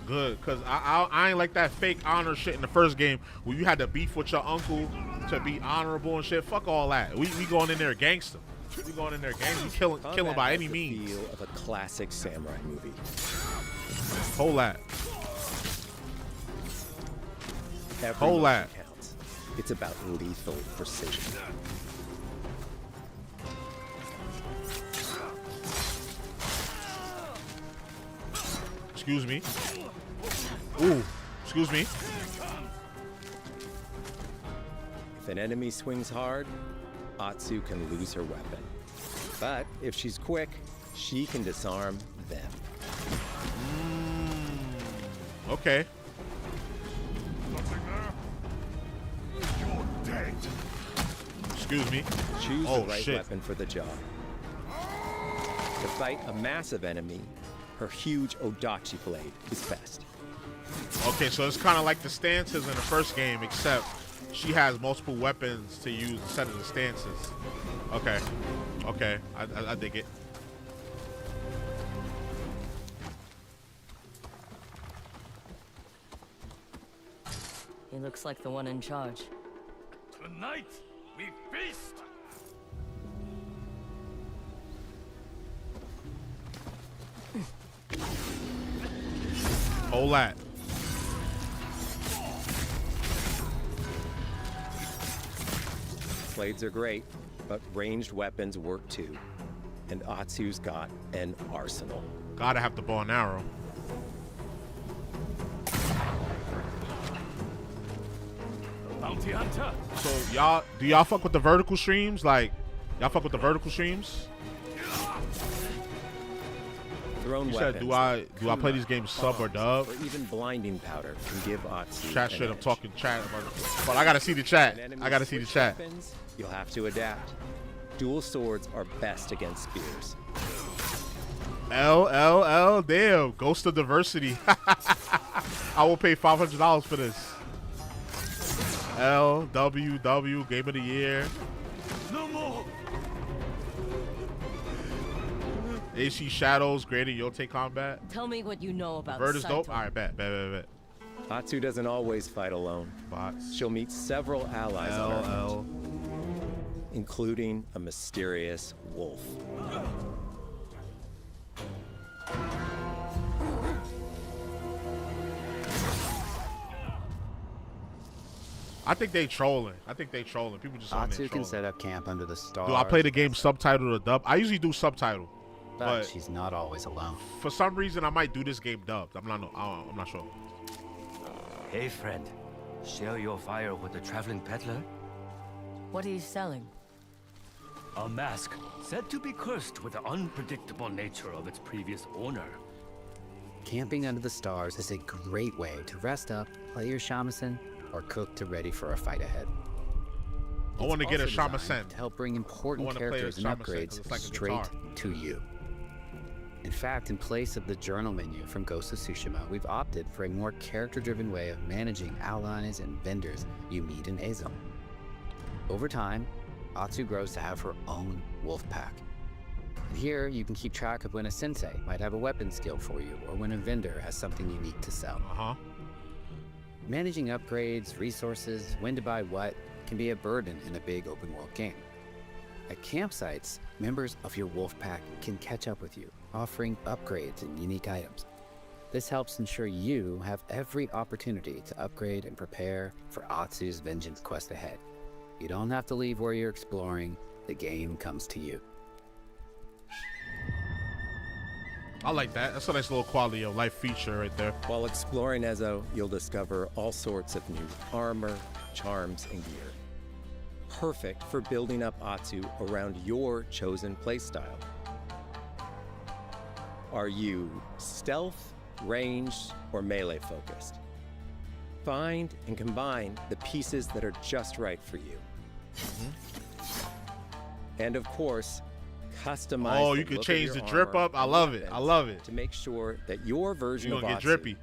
Good, because I ain't like that fake honor shit in the first game where you had to beef with your uncle to be honorable and shit. Fuck all that. We going in there gangster. We going in there gangster. We killing by any means. Feel of a classic samurai movie. Hold that. Hold that. Counts. It's about lethal precision. Excuse me. Ooh, excuse me. If an enemy swings hard, Atsu can lose her weapon. But if she's quick, she can disarm them. Okay. Excuse me. Choose the right weapon for the job. To fight a massive enemy, her huge Odachi blade is best. Okay, so it's kind of like the stances in the first game, except she has multiple weapons to use instead of the stances. Okay, okay, I dig it. He looks like the one in charge. Tonight, we feast! Hold that. Blades are great, but ranged weapons work too. And Atsu's got an arsenal. Gotta have the bow and arrow. Bounty hunter. So y'all, do y'all fuck with the vertical streams? Like, y'all fuck with the vertical streams? Thrown You weapons, said, do I play these games sub or dub? or even blinding powder can give Atsu Chat an shit. I'm edge. talking chat. But I gotta see the chat. When enemies I gotta see the switch chat. weapons, you'll have to adapt. Dual swords are best against spears. LLL, damn. Ghost of Diversity. I will pay $500 for this. LWW, Game of the Year. No more. AC Shadows, graded Yotei combat. Tell me what you know about Bird is dope. Saito. Alright, bet. Atsu doesn't always fight alone. Bots. She'll meet several allies on her LL. own, including a mysterious wolf. I think they trolling. People just on there Atsu can trolling. set up camp under the stars. Do I play the game subtitled or dub? I usually do subtitle, but but she's not always alone. for some reason I might do this game dubbed. I'm not sure. Hey, friend. Share your fire with the traveling peddler? What are you selling? A mask said to be cursed with the unpredictable nature of its previous owner. Camping under the stars is a great way to rest up, play your shamisen, or cook to ready for a fight ahead. I want to get a also designed shamisen. to help bring important I wanna play a characters and shamisen 'cause upgrades it's like a straight guitar. to you. In fact, in place of the journal menu from Ghost of Tsushima, we've opted for a more character-driven way of managing allies and vendors you meet in Ezo. Over time, Atsu grows to have her own wolf pack. And here, you can keep track of when a sensei might have a weapon skill for you, or when a vendor has something unique to sell. Managing upgrades, resources, when to buy what, can be a burden in a big open-world game. At campsites, members of your wolf pack can catch up with you, offering upgrades and unique items. This helps ensure you have every opportunity to upgrade and prepare for Atsu's vengeance quest ahead. You don't have to leave where you're exploring, the game comes to you. I like that. That's a nice little quality of life feature right there. While exploring Ezo, you'll discover all sorts of new armor, charms, and gear. Perfect for building up Atsu around your chosen playstyle. Are you stealth, ranged, or melee focused? Find and combine the pieces that are just right for you. And of course, customize. Oh, the you can look of change your the drip armor up. I and love it. weapons I love it. to make sure that your version You're of gonna get Atsu drippy.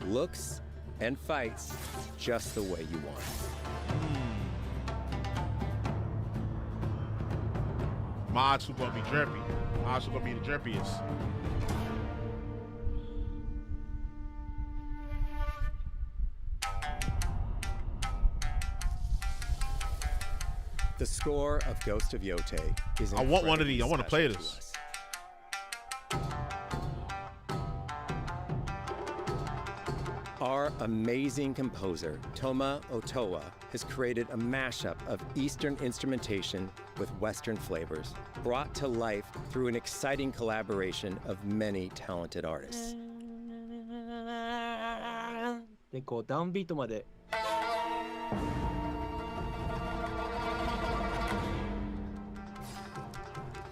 looks and fights just the way you want. My Atsu gonna be drippy. My Atsu gonna be the drippiest. The score of Ghost of Yōtei is I want one of these. I want want to play this. Our amazing composer, Toma Otoa, has created a mashup of Eastern instrumentation with Western flavors, brought to life through an exciting collaboration of many talented artists. でこうダウンビートまで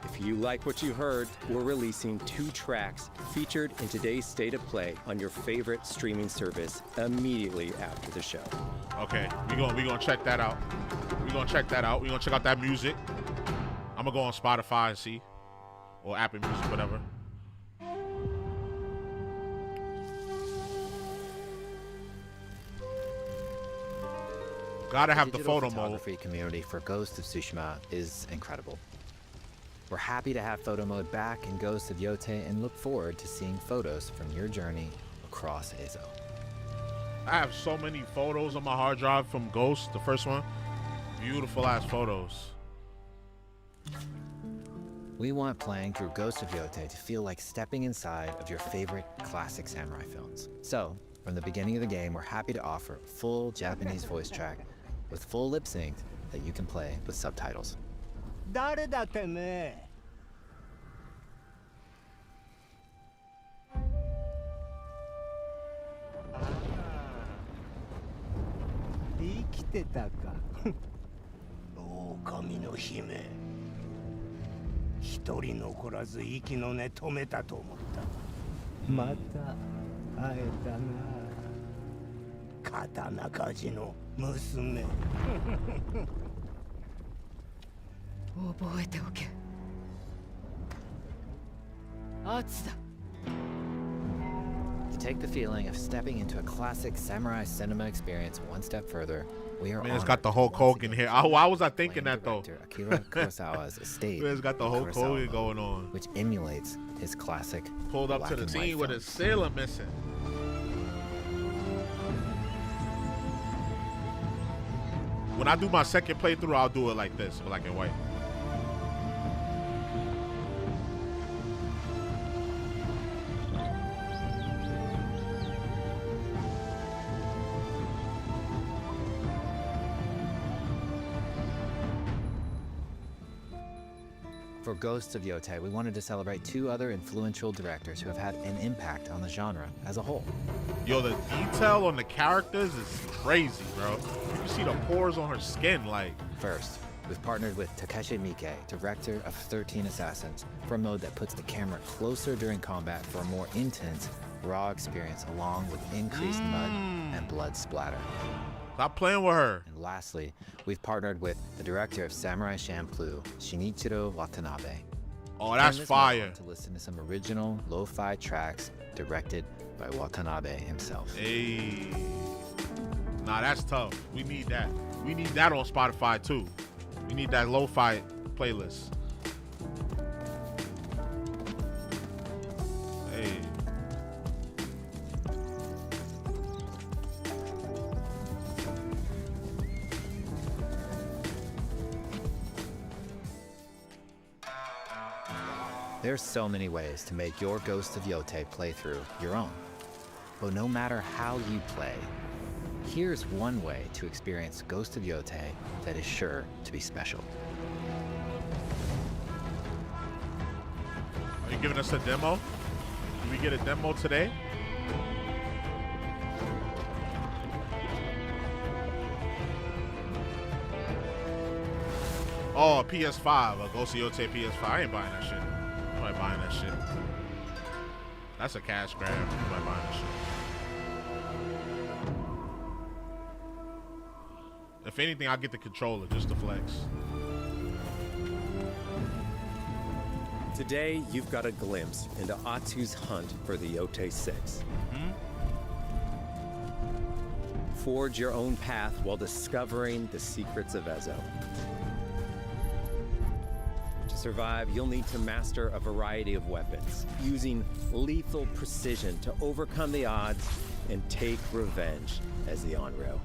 If you like what you heard, we're releasing 2 tracks featured in today's State of Play on your favorite streaming service immediately after the show. Okay, we gonna check that out. We gonna check out that music. I'm gonna go on Spotify and see, or Apple Music, whatever. Gotta have the photo mode. photography community for Ghost of Tsushima is incredible. We're happy to have photo mode back in Ghost of Yōtei and look forward to seeing photos from your journey across Ezo. I have so many photos on my hard drive from Ghost, the first one. Beautiful ass photos. We want playing through Ghost of Yōtei to feel like stepping inside of your favorite classic samurai films. So, from the beginning of the game, we're happy to offer a full Japanese voice track with full lip sync that you can play with subtitles. 誰だてめえ いいきてたか。狼の姫。一人残らず息の根止めたと思った。また会えたな。刀鍛冶の娘。覚えておけ。アツだ。To take the feeling of stepping into a classic samurai cinema experience one step further, we are Man, it's got the Hulk Hogan here. Why was I thinking that though? Akira Kurosawa's Estate. Man, it's got the Hulk Hogan going on, which emulates his classic. Pulled up to the scene with a sailor missing. When I do my second playthrough, I'll do it like this, black and white. For Ghost of Yōtei, we wanted to celebrate two other influential directors who have had an impact on the genre as a whole. Yo, the detail on the characters is crazy, bro. You see the pores on her skin, like. First, we've partnered with Takeshi Miike, director of 13 Assassins, for a mode that puts the camera closer during combat for a more intense, raw experience along with increased mud and blood splatter. Stop playing with her. And lastly, we've partnered with the director of Samurai Champloo, Shinichiro Watanabe. Oh, that's fire. To listen to some original lo-fi tracks directed by Watanabe himself. Hey. Nah, that's tough. We need that. We need that on Spotify too. We need that lo-fi playlist. Hey. There's so many ways to make your Ghost of Yōtei playthrough your own. But no matter how you play, here's one way to experience Ghost of Yōtei that is sure to be special. Are you giving us a demo? Did we get a demo today? Oh, a PS5, a Ghost of Yōtei PS5. I ain't buying that shit. I'm not buying that shit. That's a cash grab. I'm not buying that shit. If anything, I'll get the controller just to flex. Today, you've got a glimpse into Atsu's hunt for the Yotei 6. Forge your own path while discovering the secrets of Ezo. To survive, you'll need to master a variety of weapons, using lethal precision to overcome the odds and take revenge as the Onryo.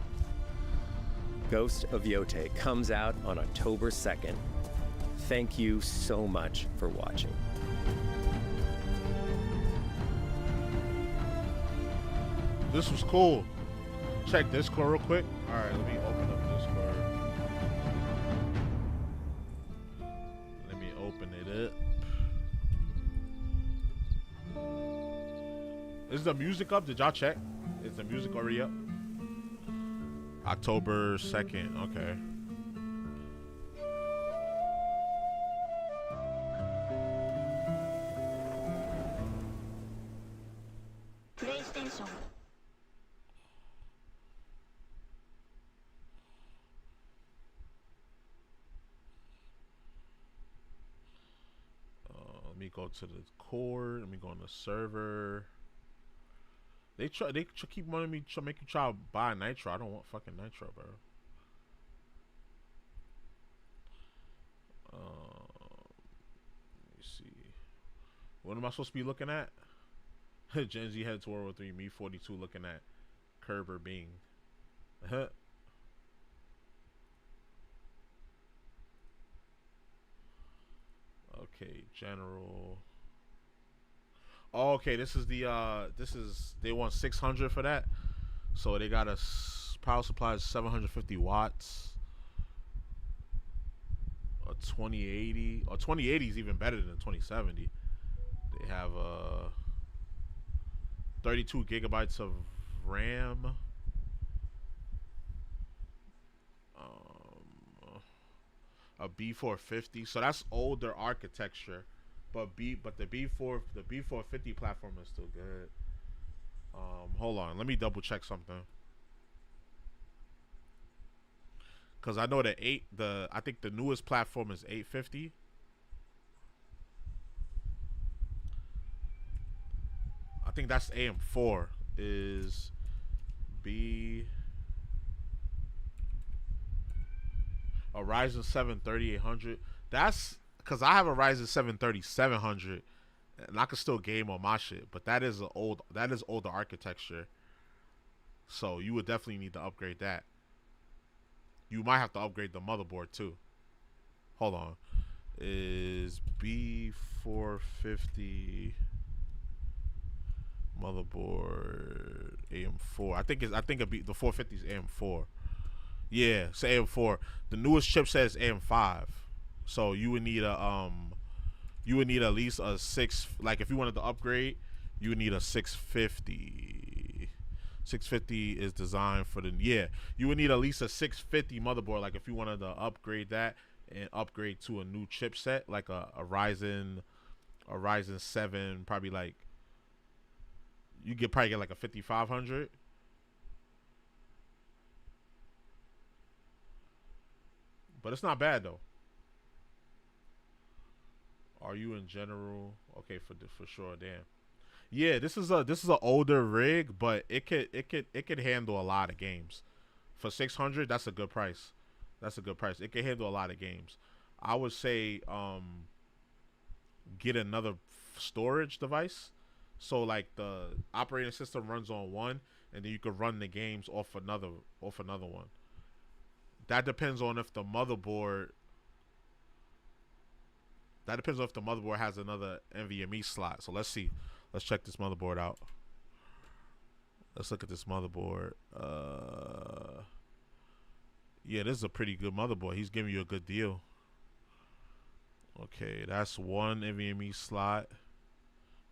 Ghost of Yōtei comes out on October 2nd. Thank you so much for watching. This was cool. Check Discord real quick. All right, let me open up Discord. Let me open it up. Is the music up? Did y'all check? Is the music already up? October 2nd. Okay. PlayStation. Let me go to the core. Let me go on the server. They keep wanting me to make you try to buy Nitro. I don't want fucking Nitro, bro. Let me see. What am I supposed to be looking at? Gen Z head to World War 3. Me 42 looking at Kerber Bing. Okay, general. Oh, okay, this is they want 600 for that. So they got a power supply is 750 watts. A 2080. Or 2080 is even better than 2070. They have 32 gigabytes of RAM. A B450. So that's older architecture, but the B450 platform is still good. Hold on, let me double check something. Cause I know I think the newest platform is 850. I think that's AM4 is B. A Ryzen 7 3800. That's because I have a Ryzen 7 3700, and I can still game on my shit. But that is older architecture. So you would definitely need to upgrade that. You might have to upgrade the motherboard too. Hold on, is B450 motherboard AM4? I think the 450 is AM4. Yeah, it's AM4. The newest chip says AM5. So you would need at least a 6, like if you wanted to upgrade, you would need a 650. 650 is designed for you would need at least a 650 motherboard, like if you wanted to upgrade that and upgrade to a new chipset, like a Ryzen 7, probably like you could probably get like a 5500. But it's not bad though. Are you in general okay for sure? Damn. Yeah, this is a older rig, but it could handle a lot of games. For 600, that's a good price. That's a good price. It can handle a lot of games. I would say get another storage device. So like the operating system runs on one, and then you could run the games off another one. That depends on if the motherboard has another NVMe slot. So let's see. Let's check this motherboard out. Let's look at this motherboard. Yeah, this is a pretty good motherboard. He's giving you a good deal. Okay, that's one NVMe slot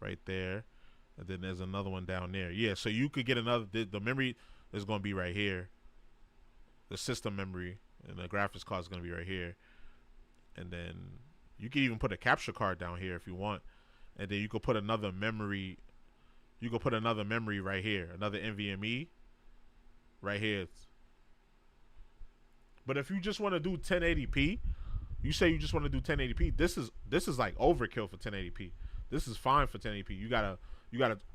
right there. And then there's another one down there. Yeah, so you could get another. The memory is going to be right here. The system memory and the graphics card is going to be right here. And then you can even put a capture card down here if you want. And then you could put another memory. You could put another memory right here. Another NVMe right here. But if you just want to do 1080p, you say you just want to do 1080p, this is like overkill for 1080p. This is fine for 1080p. You got a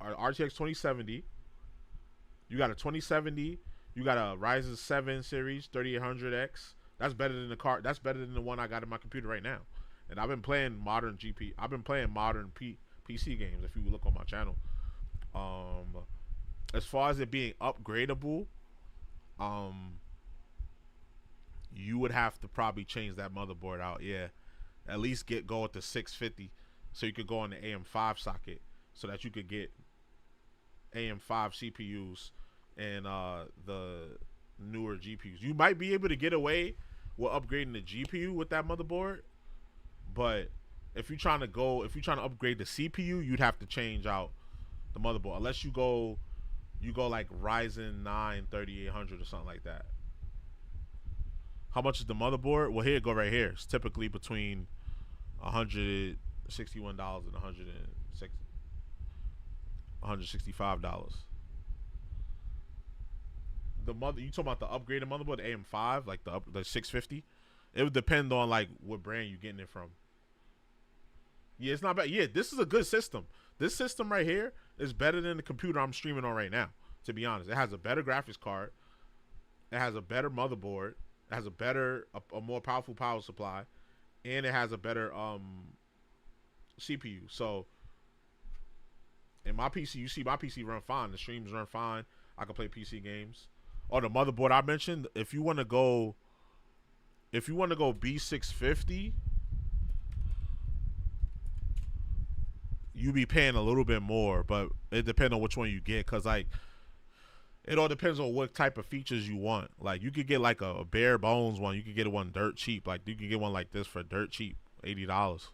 RTX 2070. You got a 2070. You got a Ryzen 7 series 3800X. That's better than the card. That's better than the one I got in my computer right now. And I've been playing modern PC games. If you look on my channel, as far as it being upgradable, you would have to probably change that motherboard out. Yeah, at least go with the 650, so you could go on the AM5 socket, so that you could get AM5 CPUs and the newer GPUs. You might be able to get away with upgrading the GPU with that motherboard, but if you're trying to upgrade the CPU, you'd have to change out the motherboard, unless you go like Ryzen 9 3800 or something like that. How much is the motherboard? Well, here, go right here. It's typically between $161 and $165. You talking about the upgraded motherboard, the AM5, like the 650? It would depend on like what brand you're getting it from. Yeah, it's not bad. Yeah, this is a good system. This system right here is better than the computer I'm streaming on right now, to be honest. It has a better graphics card. It has a better motherboard. It has a more powerful power supply, and it has a better CPU. So in my PC, you see my PC run fine. The streams run fine. I can play PC games. Or the motherboard I mentioned, if you want to go B650, you be paying a little bit more, but it depends on which one you get, because like it all depends on what type of features you want. Like you could get like a bare bones one. You could get one dirt cheap. Like you could get one like this for dirt cheap, $80.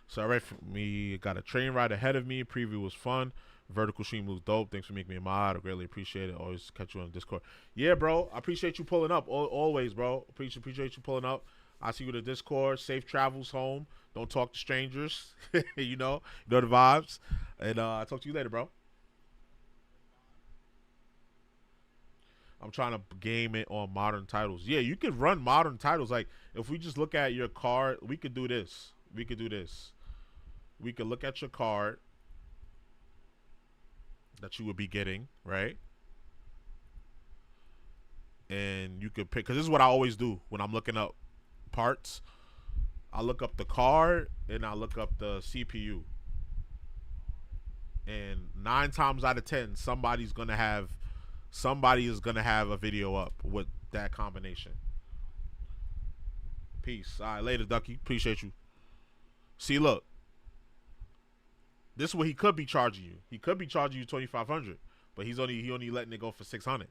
So all right, for me, got a train ride ahead of me. Preview was fun. Vertical stream looks dope. Thanks for making me a mod. I greatly appreciate it. Always catch you on Discord. Yeah, bro. I appreciate you pulling up. Always, bro. Appreciate you pulling up. I see you in the Discord. Safe travels home. Don't talk to strangers. You know the vibes. And I'll talk to you later, bro. I'm trying to game it on modern titles. Yeah, you could run modern titles. Like, if we just look at your card, we could do this. We could look at your card that you would be getting, right? And you could pick, because this is what I always do when I'm looking up parts. I look up the card and I look up the CPU. And 9 times out of 10, somebody is gonna have a video up with that combination. Peace. All right, later, Ducky. Appreciate you. See, look. This is what he could be charging you. He could be charging you $2,500, but he only letting it go for $600.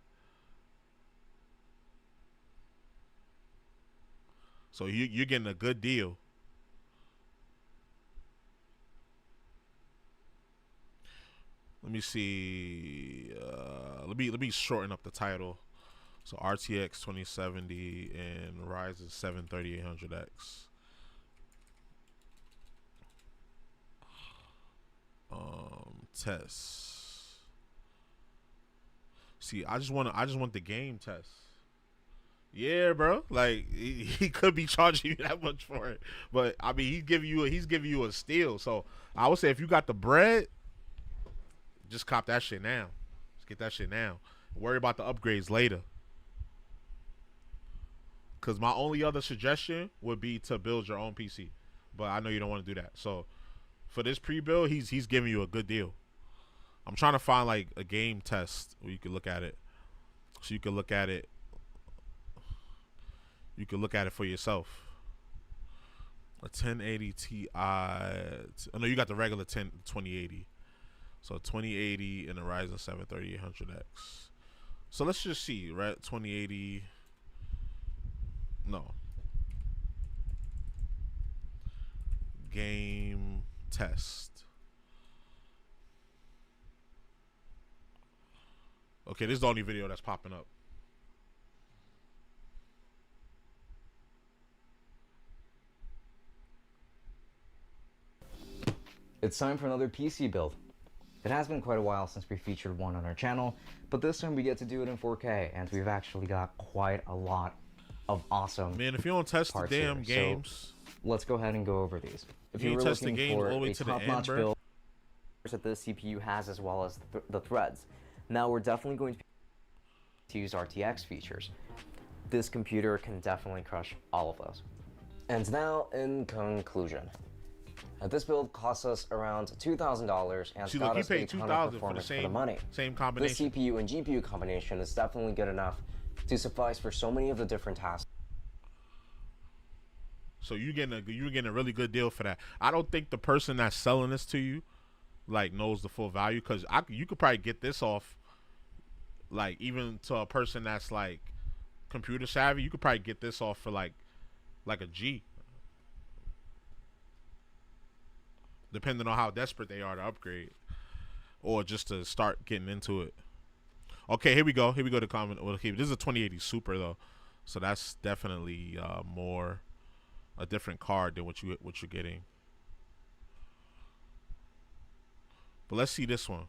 So you're getting a good deal. Let me see. Let me shorten up the title. So RTX 2070 and Ryzen 7 3800X. Test. See, I just want the game test. Yeah, bro. Like he could be charging you that much for it, but I mean he's giving you a steal. So I would say if you got the bread, just cop that shit now. Just get that shit now. Worry about the upgrades later. Cause my only other suggestion would be to build your own PC, but I know you don't want to do that. So for this pre-build, he's giving you a good deal. I'm trying to find like a game test where you can look at it, so you can look at it. You can look at it for yourself. A 1080 Ti. Oh no, you got the regular 2080. So 2080 and a Ryzen 7 3800X. So let's just see, right? 2080. No. Game test. Okay, this is the only video that's popping up. It's time for another PC build. It has been quite a while since we featured one on our channel, but this time we get to do it in 4K, and we've actually got quite a lot of awesome Man, if you don't test the damn games, so let's go ahead and go over these. If you were test the looking games for all the way a to the end, top-notch bro. build that the CPU has, as well as the threads, now we're definitely going to use RTX features. This computer can definitely crush all of those. And now, in conclusion, this build costs us around $2,000 and See, got look, he us paid a ton $2,000 of for performance the for the money. same combination. This CPU and GPU combination is definitely good enough to suffice for so many of the different tasks. So you're getting a really good deal for that. I don't think the person that's selling this to you like knows the full value, because you could probably get this off, like, even to a person that's like computer savvy, you could probably get this off for like a G, depending on how desperate they are to upgrade or just to start getting into it. Okay, here we go to comment. Well, okay, this is a 2080 Super though, so that's definitely more a different card than what you're getting. But let's see this one.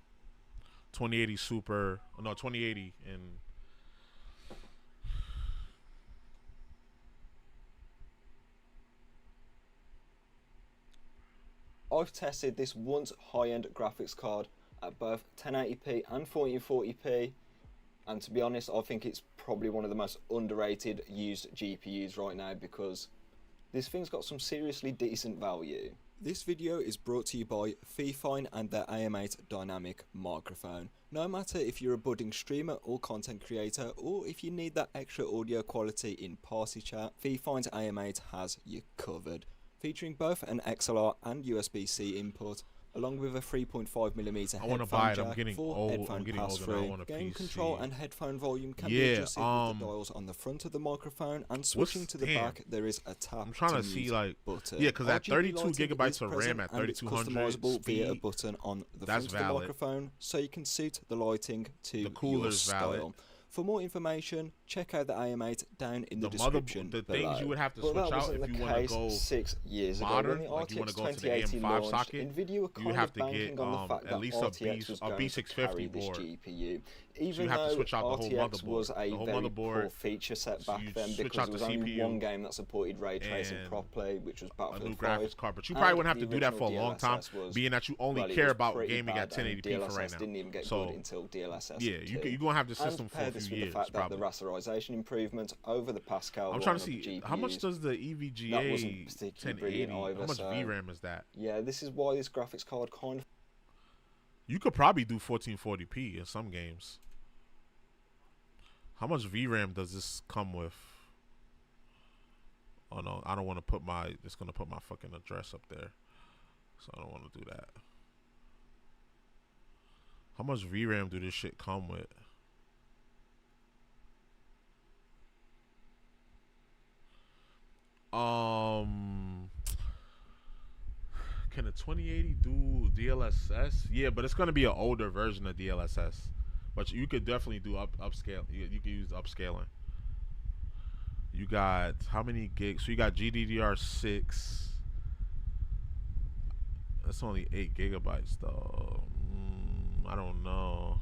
2080 Super. Oh, no, 2080 and I've tested this once high-end graphics card at both 1080p and 1440p, and to be honest, I think it's probably one of the most underrated used GPUs right now, because this thing's got some seriously decent value. This video is brought to you by Fifine and their AM8 dynamic microphone. No matter if you're a budding streamer or content creator, or if you need that extra audio quality in party chat, Fifine's AM8 has you covered. Featuring both an XLR and USB-C input, along with a 3.5mm I want to headphone buy it. I'm jack getting for old. headphone I'm getting older. I want a game PC. control and headphone volume can be adjusted with the dials on the front of the microphone, and switching to the back, there is a tap. I'm trying to see like button. Yeah, because at RGB 32 gigabytes of present RAM at and it's 3200 customizable speed, via a button on the that's front of the valid. microphone, so you can suit the lighting to The cooler's your valid. style. For more information, check out the AM8 down in the mother, description the below. things you would have to But switch that out wasn't if you the want to case go 6 years modern, ago. When the like you want RTX to go to the 2080 AM5 launched, socket, Nvidia were you kind have of to get banking on the fact at that least RTX was a going B650 to carry this board. GPU. So Even you have to though switch out the whole RTX motherboard. was a The whole very motherboard, poor feature set so back you then switch because out there was the only CPU one game that supported ray tracing and properly, which was a Battlefield new 5. graphics card, but you probably And wouldn't have to the do that for a original long time, DLSS was- being that you only well, it care was about pretty gaming at bad, and 1080p for right DLSS now. didn't even get So good until DLSS yeah, 2. you're gonna have the system And for a pair few this with years. the fact Probably. that the rasterization improvement over the Pascal I'm trying to line of see how much GPUs, does the that EVGA wasn't particularly 1080? brilliant How either, much so- VRAM is that? Yeah, this is why this graphics card kind of... You could probably do 1440p in some games. How much VRAM does this come with? Oh no, I don't want to put my. It's gonna put my fucking address up there, so I don't want to do that. How much VRAM do this shit come with? Can a 2080 do DLSS? Yeah, but it's gonna be an older version of DLSS. But you could definitely do upscale. You could use upscaling. You got how many gigs? So you got GDDR6. That's only 8 gigabytes though. I don't know.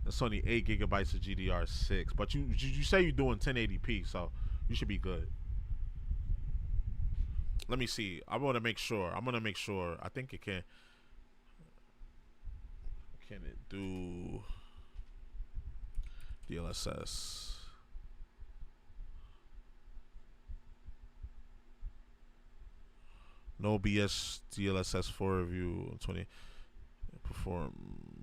That's only 8 gigabytes of GDDR6. But you say you're doing 1080p, so you should be good. Let me see. I'm gonna make sure. I think it can. Can it do DLSS? No BS DLSS 4 review 20 perform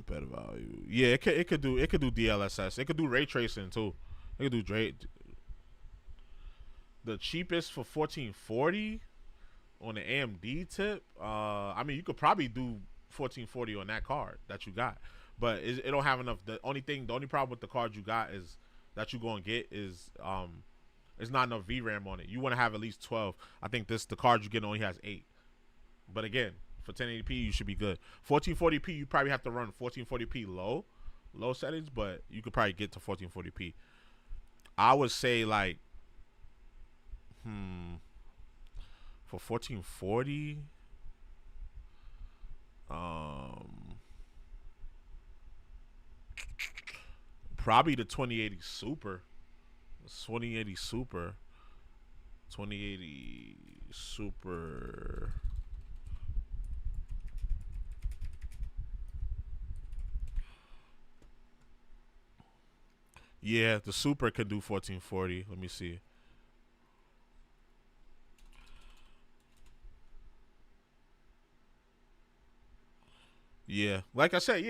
better value. Yeah, it could do DLSS. It could do ray tracing too. It could do the cheapest for 1440 on the AMD tip. I mean, you could probably do 1440 on that card that you got, but it don't have enough. The only problem with the card you got is that you're gonna get is there's not enough VRAM on it. You want to have at least 12. I think the card you get only has 8. But again, for 1080p you should be good. 1440p you probably have to run 1440p low settings, but you could probably get to 1440p. I would say like for 1440 probably the 2080 Super. 2080 Super. 2080 Super. Yeah, the Super can do 1440. Let me see. Yeah, like I said,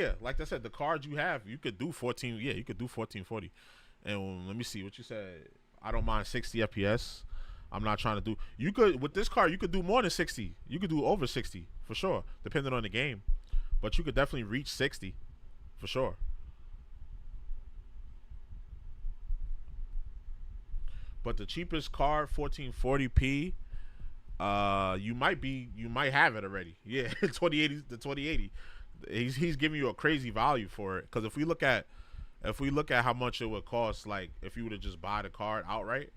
the cards you have, you could do 14. Yeah, you could do 1440. And let me see what you said. I don't mind 60 FPS. I'm not trying to do. You could with this card, you could do more than 60. You could do over 60 for sure, depending on the game. But you could definitely reach 60 for sure. But the cheapest card, 1440p, you might have it already. Yeah, 2080, the 2080. He's giving you a crazy value for it. Because if we look at how much it would cost, like if you were to just buy the card outright,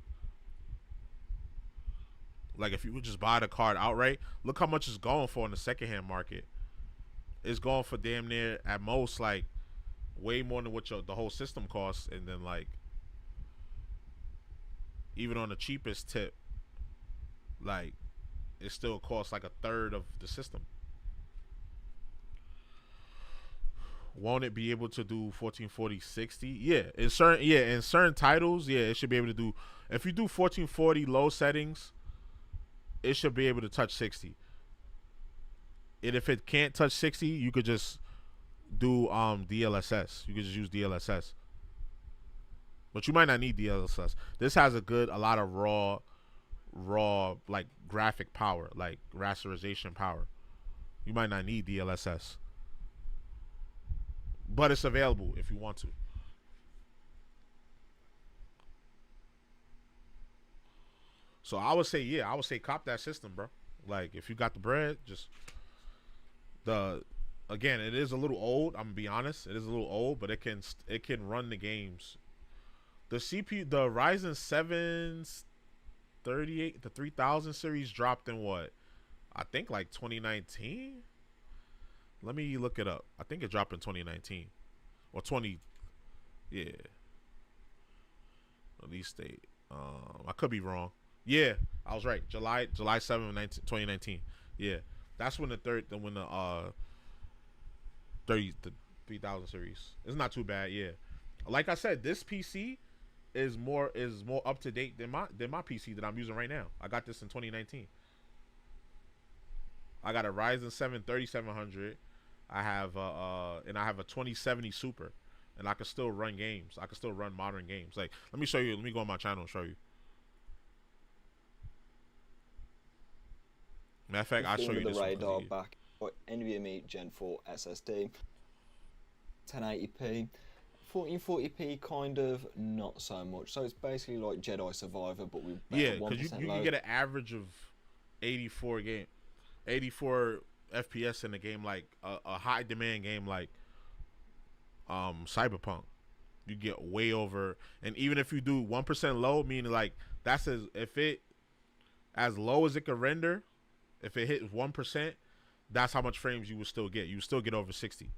look how much it's going for in the secondhand market. It's going for damn near at most like way more than what the whole system costs, and then like even on the cheapest tip, like it still costs like a third of the system. Won't it be able to do 1440 60? Yeah, in certain titles, yeah, it should be able to do. If you do 1440 low settings, it should be able to touch 60. And if it can't touch 60, you could just do DLSS. You could just use DLSS. But you might not need DLSS. This has a lot of raw like graphic power, like rasterization power. You might not need DLSS, but it's available if you want to. So I would say, yeah, I would say cop that system, bro. Like, if you got the bread, just again, it is a little old. I'm gonna be honest, it is a little old, but it can run the games. The CPU, the Ryzen 7 38, the 3000 series dropped in what? I think like 2019. Let me look it up. I think it dropped in 2019 or 20. Yeah. Release date. I could be wrong. Yeah, I was right. July 7th, 2019. Yeah, that's when the 3000 series. It's not too bad. Yeah, like I said, this PC is more up to date than my PC that I'm using right now. I got this in 2019. I got a Ryzen 7 3700. I have a 2070 Super, and I can still run games. I can still run modern games. Like, let me show you. Let me go on my channel and show you. Matter of fact, I'll show you this radar back. NVMe Gen 4 SSD, 1080p, 1440p kind of not so much. So it's basically like Jedi Survivor, but with better because you can get an average of 84 FPS in a game like a high demand game like Cyberpunk. You get way over, and even if you do 1% low, meaning like that's as low as it can render. If it hits 1%, that's how much frames you would still get. You would still get over 60.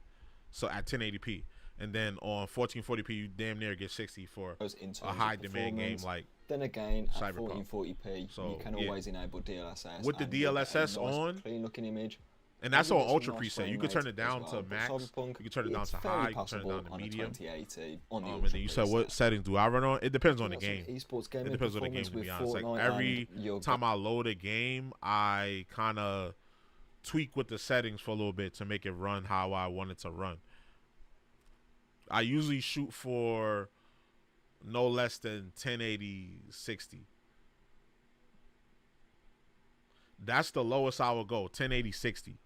So at 1080p. And then on 1440p, you damn near get 60 for a high demand game like then again, at Cyberpunk. 1440p, so, you can always enable DLSS. With the DLSS on, clean looking image. And that's on ultra preset. You can turn it down to max. You can turn it down to high. You can turn it down to medium. And then you said, what settings do I run on? It depends on the game. It depends on the game, to be honest. Like, every time I load a game, I kind of tweak with the settings for a little bit to make it run how I want it to run. I usually shoot for no less than 1080 60. That's the lowest I will go, 1080 60.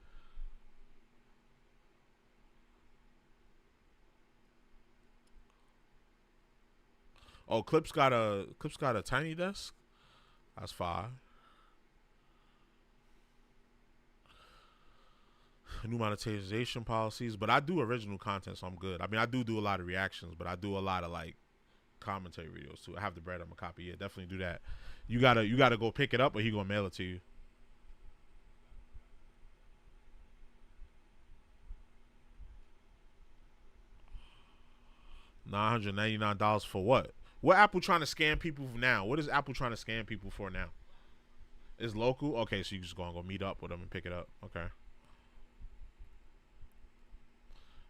Oh, Clip's got a tiny desk. That's fine. New monetization policies, but I do original content, so I'm good. I mean, I do a lot of reactions, but I do a lot of like commentary videos too. I have the bread. I'm a copy. Yeah, definitely do that. You gotta go pick it up, or he gonna mail it to you. $999 for what? What Apple trying to scam people for now? What is Apple trying to scam people for now? Is local? Okay, so you just gonna go meet up with them and pick it up. Okay.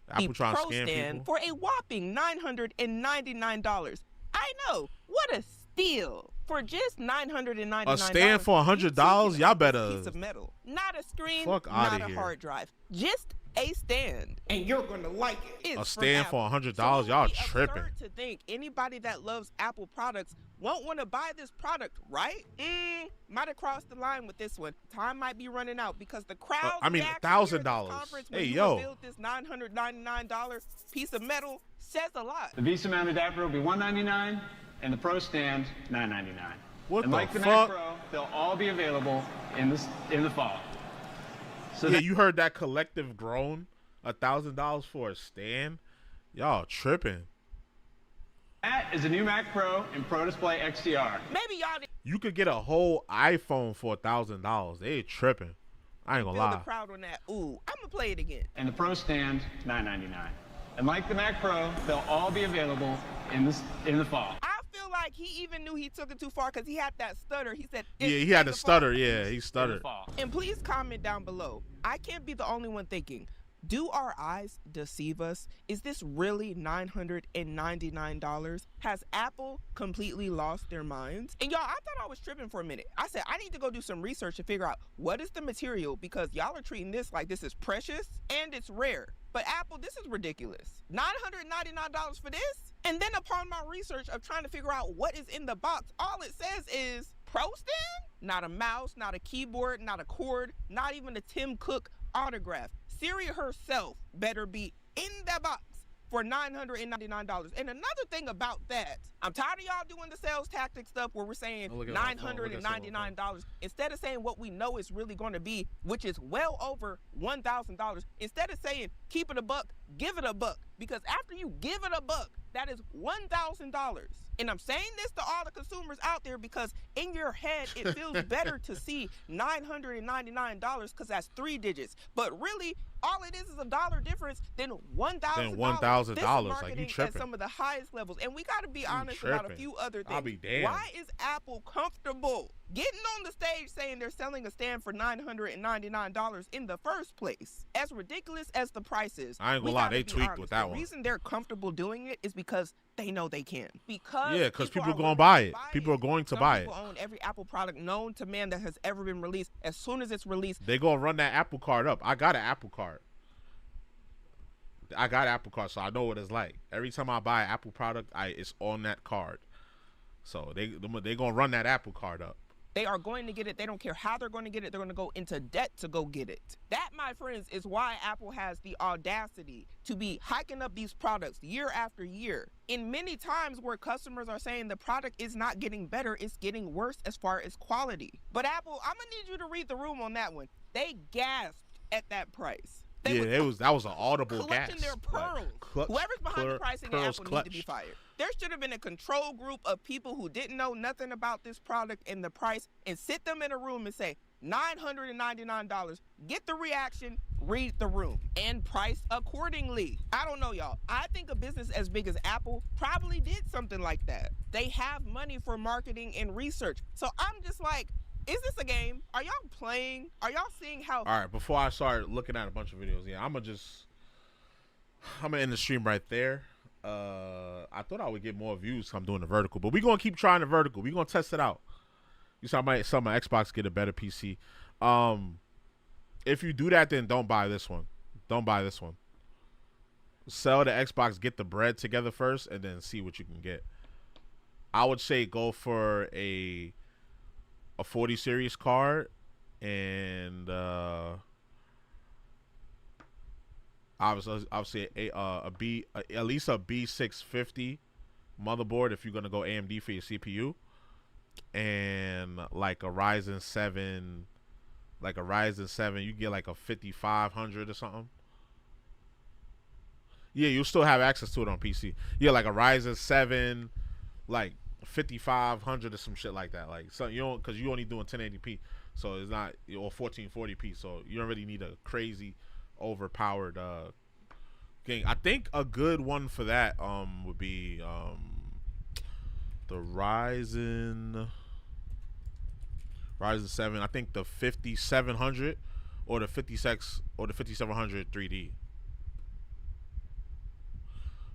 Apple trying to scam people for a whopping $999. I know, what a steal! For just $999. A stand for $100? Y'all better. Piece of metal, not a screen, not a hard drive, just a stand, and you're gonna like it. A stand for $100? Y'all tripping. To think anybody that loves Apple products won't want to buy this product, right? Might have crossed the line with this one. Time might be running out because the crowd. I mean, $1,000. Hey, yo. Build this $999 piece of metal says a lot. The Visa-mounted adapter will be $199, and the Pro stand $999. What and the like the fuck? Mac Pro, they'll all be available in the fall. So yeah, you heard that collective groan? $1,000 for a stand? Y'all tripping. That is a new Mac Pro and Pro Display XDR. Maybe y'all. You could get a whole iPhone for $1,000. They tripping. I ain't gonna lie. The crowd on that. Ooh, I'm gonna play it again. And the Pro stand $999. And like the Mac Pro, they'll all be available in the fall. I feel like he even knew he took it too far because he had that stutter. He said, yeah, he had the stutter. Yeah, he stuttered. And please comment down below. I can't be the only one thinking, do our eyes deceive us? Is this really $999? Has Apple completely lost their minds? And y'all, I thought I was tripping for a minute. I said, I need to go do some research to figure out what is the material, because y'all are treating this like this is precious and it's rare. But Apple, this is ridiculous. $999 for this? And then upon my research of trying to figure out what is in the box, all it says is Pro stand? Not a mouse, not a keyboard, not a cord, not even a Tim Cook autographed. Siri herself better be in the box for $999. And another thing about that, I'm tired of y'all doing the sales tactic stuff where we're saying $999 instead of saying what we know is really going to be, which is well over $1,000. Instead of saying keep it a buck, give it a buck, because after you give it a buck, that is $1,000. And I'm saying this to all the consumers out there because in your head, it feels better to see $999 because that's 3 digits. But really, all it is a $1 difference than $1,000. $1,000. Like, you tripping. At some of the highest levels. And we got to be honest about a few other things. I'll be damned. Why is Apple comfortable getting on the stage saying they're selling a stand for $999 in the first place? As ridiculous as the price is, I ain't gonna lie, they tweaked with that one. The reason they're comfortable doing it is because they know they can. Because people are going to buy it. People are going to buy it. People own every Apple product known to man that has ever been released. As soon as it's released, they gonna run that Apple Card up. I got an Apple Card. So I know what it's like. Every time I buy an Apple product, it's on that card. So they gonna run that Apple Card up. They are going to get it. They don't care how they're going to get it. They're going to go into debt to go get it. That, my friends, is why Apple has the audacity to be hiking up these products year after year. In many times where customers are saying the product is not getting better, it's getting worse as far as quality. But Apple, I'm going to need you to read the room on that one. They gasped at that price. That was an audible gasp. Clutching their pearls. Like, whoever's behind the pricing at Apple needs to be fired. There should have been a control group of people who didn't know nothing about this product and the price and sit them in a room and say, $999, get the reaction, read the room, and price accordingly. I don't know, y'all. I think a business as big as Apple probably did something like that. They have money for marketing and research. So I'm just like, is this a game? Are y'all playing? Are y'all seeing how... All right, before I start looking at a bunch of videos, I'm gonna end the stream right there. I thought I would get more views because I'm doing the vertical, but we're gonna keep trying the vertical. We're gonna test it out. You saw my Xbox get a better PC. If you do that, then don't buy this one. Don't buy this one. Sell the Xbox, get the bread together first, and then see what you can get. I would say go for a 40 series card and obviously at least a B650 motherboard if you're gonna go AMD for your CPU, and like a Ryzen 7, you get like a 5500 or something. Yeah, you'll still have access to it on PC. Yeah, like a Ryzen 7, like 5500 or some shit like that. Like, so you don't, because you only doing 1080p, so it's not, or 1440p, so you don't really need a crazy overpowered game. I think a good one for that would be the Ryzen 7. I think the 5700 or the 5700 3D.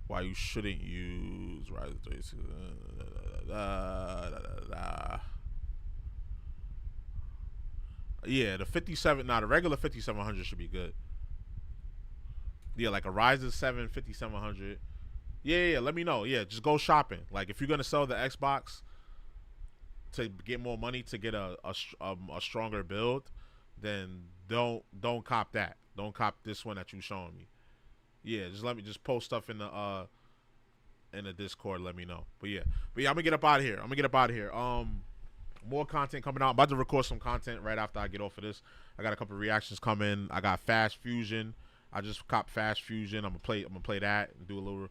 Why you shouldn't use Ryzen 36. Yeah, the 57. The regular 5700 should be good. Yeah, like a Ryzen 7 5700. Yeah. Let me know. Yeah, just go shopping. Like, if you're gonna sell the Xbox to get more money to get a stronger build, then don't cop that. Don't cop this one that you showing me. Yeah, just post stuff in the Discord. Let me know. But yeah, I'm gonna get up out of here. More content coming out. I'm about to record some content right after I get off of this. I got a couple of reactions coming. I got Fast Fusion. I just copped Fast Fusion. I'm gonna play that and do a little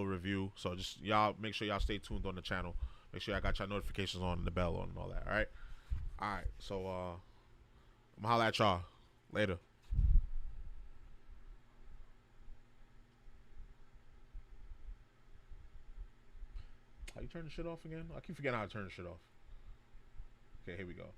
review. So just y'all make sure y'all stay tuned on the channel. Make sure y'all got your notifications on and the bell on and all that. All right. So I'm gonna holla at y'all later. How you turn the shit off again? I keep forgetting how to turn the shit off. Okay, here we go.